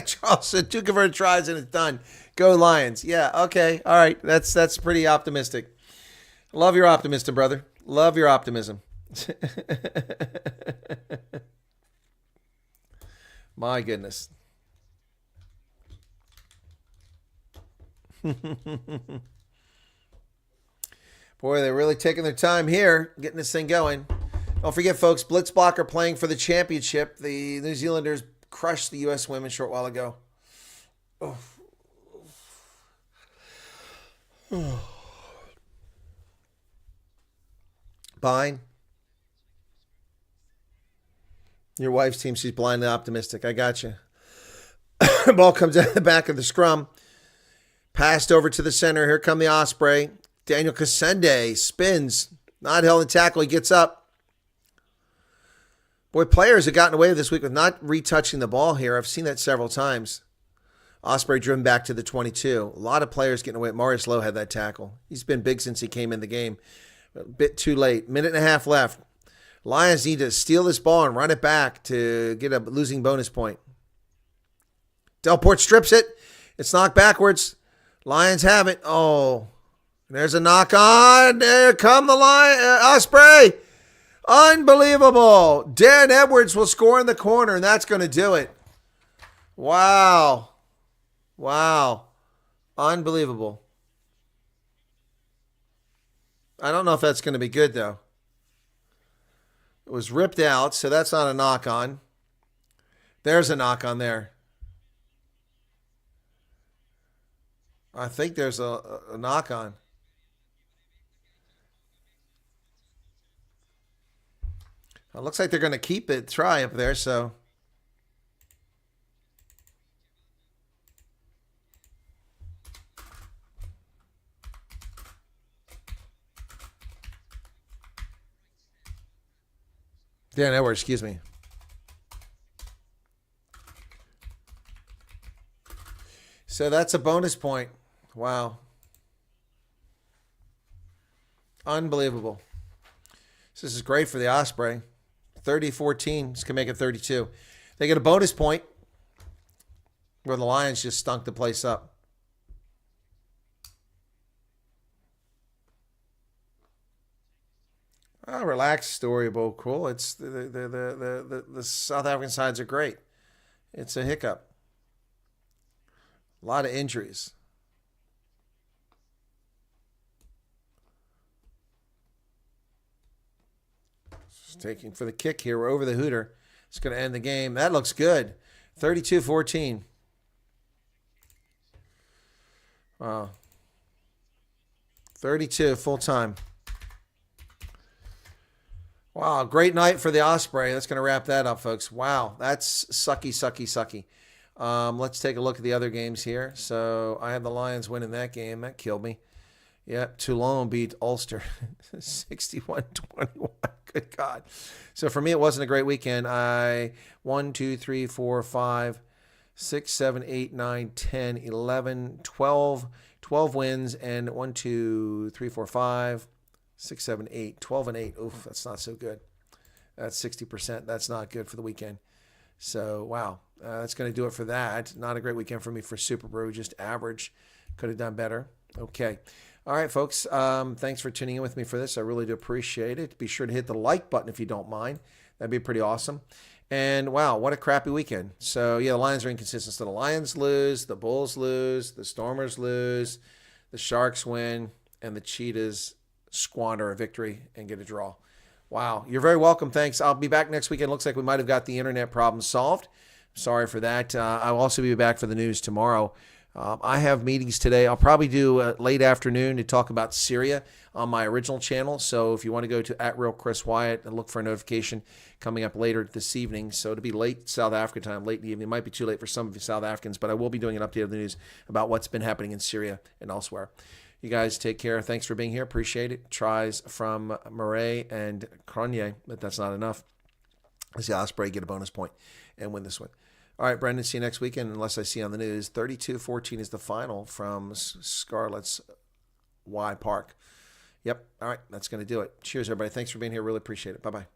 Speaker 2: Charles said 2 converted tries and it's done. Go Lions. Yeah, okay. All right. That's pretty optimistic. Love your optimism, brother. Love your optimism. My goodness. Boy, they're really taking their time here, getting this thing going. Don't forget, folks, Blitzblock are playing for the championship. The New Zealanders crushed the U.S. women a short while ago. Oh. Bine. Your wife's team, she's blindly optimistic. I got you. Ball comes out of the back of the scrum. Passed over to the center. Here come the Osprey. Daniel Kasende spins. Not held in tackle. He gets up. Boy, players have gotten away this week with not retouching the ball here. I've seen that several times. Osprey driven back to the 22. A lot of players getting away. Marius Lowe had that tackle. He's been big since he came in the game. A bit too late. 1.5 left. Lions need to steal this ball and run it back to get a losing bonus point. Delport strips it. It's knocked backwards. Lions have it. Oh, there's a knock on. There come the Osprey. Unbelievable. Dan Edwards will score in the corner, and that's going to do it. Wow. Wow. Unbelievable. I don't know if that's going to be good, though. It was ripped out, so that's not a knock on. There's a knock on there. I think there's a knock on. It looks like they're going to keep it try up there, so. Dan Edwards, excuse me. So that's a bonus point. Wow. Unbelievable. This is great for the Osprey. 30-14. This can make it 32. They get a bonus point where the Lions just stunk the place up. Oh, relaxed storybook. Cool. It's the South African sides are great. It's a hiccup. A lot of injuries. Just taking for the kick here. We're over the hooter. It's going to end the game. That looks good. 32-14. Wow. 32 full time. Wow, great night for the Osprey. That's going to wrap that up, folks. Wow, that's sucky. Let's take a look at the other games here. So I had the Lions winning that game. That killed me. Yep, Toulon beat Ulster 61-21. Good God. So for me, it wasn't a great weekend. 1, 2, 3, 4, 5, 6, 7, 8, 9, 10, 11, 12 wins, and 1, 2, 3, 4, 5, 6, 7, 8, 12 and 8. Oof, that's not so good. That's 60%. That's not good for the weekend. So, wow. That's going to do it for that. Not a great weekend for me for Super Brew. Just average. Could have done better. Okay. All right, folks. Thanks for tuning in with me for this. I really do appreciate it. Be sure to hit the like button if you don't mind. That'd be pretty awesome. And, wow, what a crappy weekend. So, yeah, the Lions are inconsistent. So the Lions lose, the Bulls lose, the Stormers lose, the Sharks win, and the Cheetahs squander a victory and get a draw. Wow. You're very welcome. Thanks. I'll be back next weekend. Looks like we might have got the internet problem solved. Sorry for that. I'll also be back for the news tomorrow. I have meetings today. I'll probably do a late afternoon to talk about Syria on my original channel. So if you want to go to @RealChrisWyatt and look for a notification coming up later this evening. So it'll be late South Africa time, late in the evening. It might be too late for some of you South Africans, but I will be doing an update of the news about what's been happening in Syria and elsewhere. You guys take care. Thanks for being here. Appreciate it. Tries from Murray and Cronje, but that's not enough. As the Osprey get a bonus point and win this one. All right, Brendan, see you next weekend, unless I see on the news. 32-14 is the final from Scarlett's Y Park. Yep. All right, that's going to do it. Cheers, everybody. Thanks for being here. Really appreciate it. Bye-bye.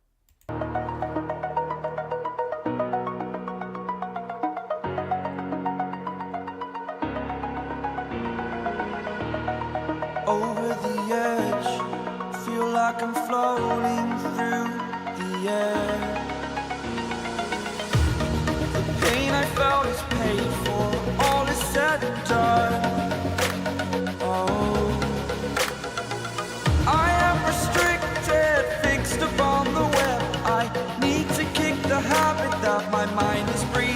Speaker 1: Over the edge, feel like I'm floating through the air. The pain I felt is paid for, all is said and done. Oh, I am restricted, fixed upon the web. I need to kick the habit that my mind is breathing.